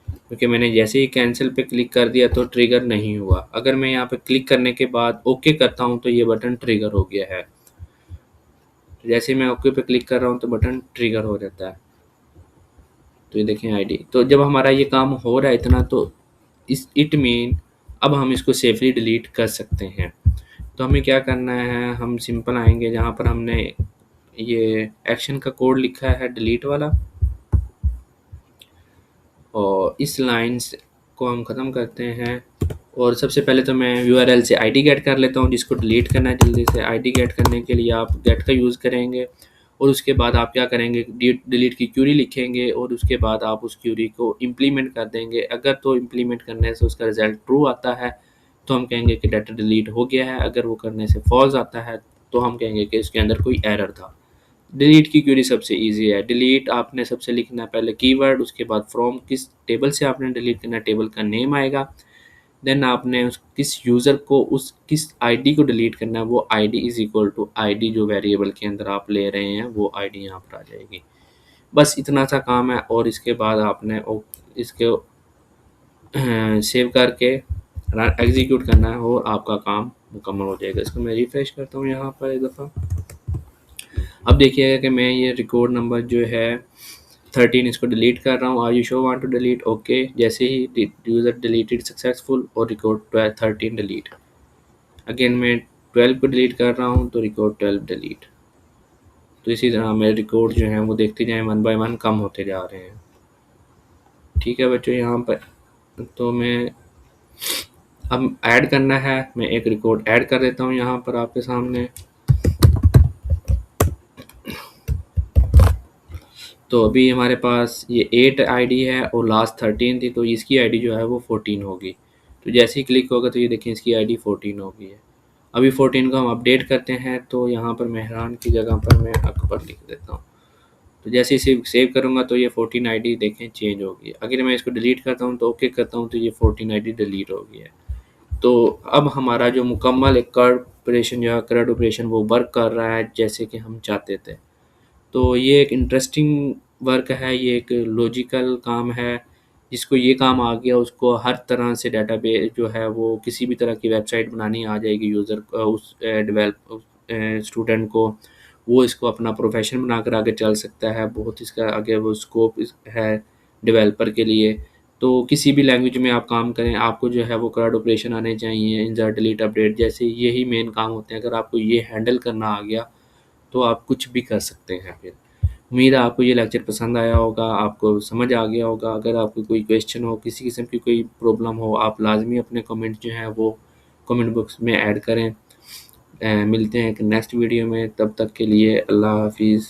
क्योंकि मैंने जैसे ही कैंसिल पे क्लिक कर दिया तो ट्रिगर नहीं हुआ। अगर मैं यहाँ पे क्लिक करने के बाद ओके करता हूँ तो ये बटन ट्रिगर हो गया है। तो जैसे मैं ओके पे क्लिक कर रहा हूँ तो बटन ट्रिगर हो जाता है। तो ये देखें आईडी। तो जब हमारा ये काम हो रहा है इतना तो इट मीन अब हम इसको सेफली डिलीट कर सकते हैं। तो हमें क्या करना है, हम सिंपल आएंगे जहाँ पर हमने ये एक्शन का कोड लिखा है डिलीट वाला, और इस लाइन्स को हम ख़त्म करते हैं। और सबसे पहले तो मैं URL से ID गेट कर लेता हूँ जिसको डिलीट करना है जल्दी से। ID गेट करने के लिए आप गेट का यूज़ करेंगे और उसके बाद आप क्या करेंगे, डिलीट की क्यूरी लिखेंगे और उसके बाद आप उस क्यूरी को इम्प्लीमेंट कर देंगे। अगर तो इम्प्लीमेंट करने से उसका रिज़ल्ट ट्रू आता है तो हम कहेंगे कि डाटा डिलीट हो गया है। अगर वो करने से फॉल्स आता है तो हम कहेंगे कि इसके अंदर कोई एरर था। डिलीट की क्वेरी सबसे इजी है। डिलीट आपने सबसे लिखना है पहले कीवर्ड, उसके बाद फ्रॉम किस टेबल से आपने डिलीट करना है, टेबल का नेम आएगा। देन आपने उस किस यूज़र को उस किस आईडी को डिलीट करना है, वो ID is equal to ID जो वेरिएबल के अंदर आप ले रहे हैं वो आईडी यहाँ पर आ जाएगी। बस इतना सा काम है और इसके बाद आपने इसके सेव करके एग्जीक्यूट करना है और आपका काम मुकम्मल हो जाएगा। इसको मैं रिफ्रेश करता हूँ यहाँ पर एक दफ़ा। अब देखिएगा कि मैं ये रिकॉर्ड नंबर जो है 13 इसको डिलीट कर रहा हूँ। Are you sure want to delete, okay. जैसे ही यूज़र डिलीटेड सक्सेसफुल और रिकॉर्ड 13 डिलीट। अगेन मैं 12 को डिलीट कर रहा हूँ तो रिकॉर्ड 12 डिलीट। तो इसी तरह मेरे रिकॉर्ड जो हैं वो देखते जाएँ 1 बाय 1 कम होते जा रहे हैं। ठीक है बच्चों, यहाँ पर तो मैं अब ऐड करना है, मैं एक रिकॉर्ड ऐड कर देता हूँ यहाँ पर आपके सामने। तो अभी हमारे पास ये 8 आईडी है और लास्ट 13 थी, तो इसकी आईडी जो है वो 14 होगी। तो जैसे ही क्लिक होगा तो ये देखें इसकी आईडी 14 हो गई है। अभी 14 को हम अपडेट करते हैं तो यहाँ पर मेहरान की जगह पर मैं अकबर लिख देता हूँ। तो जैसे ही सेव करूँगा तो ये 14 आईडी देखें चेंज हो गई है। अगर मैं इसको डिलीट करता हूँ तो ओके करता हूँ तो ये 14 आईडी डिलीट हो गई है। तो अब हमारा जो मुकम्मल एक कर्व ऑपरेशन या CRUD ऑपरेशन वो वर्क कर रहा है जैसे कि हम चाहते थे। तो ये एक इंटरेस्टिंग वर्क है, ये एक लॉजिकल काम है। जिसको ये काम आ गया उसको हर तरह से डेटाबेस जो है वो किसी भी तरह की वेबसाइट बनानी आ जाएगी यूज़र उस डेवलप स्टूडेंट को। वो इसको अपना प्रोफ़ेशन बनाकर आगे चल सकता है। बहुत इसका आगे वो स्कोप है डेवलपर के लिए। तो किसी भी लैंग्वेज में आप काम करें, आपको जो है वो CRUD ऑपरेशन आने चाहिए, इंसर्ट, डिलीट, अपडेट जैसे यही मेन काम होते हैं। अगर आपको ये हैंडल करना आ गया तो आप कुछ भी कर सकते हैं फिर। उम्मीद है आपको ये लेक्चर पसंद आया होगा, आपको समझ आ गया होगा। अगर आपको कोई क्वेश्चन हो, किसी किस्म की कोई प्रॉब्लम हो, आप लाज़मी अपने कमेंट जो हैं वो कमेंट बॉक्स में ऐड करें। मिलते हैं एक नेक्स्ट वीडियो में, तब तक के लिए अल्लाह हाफ़िज़।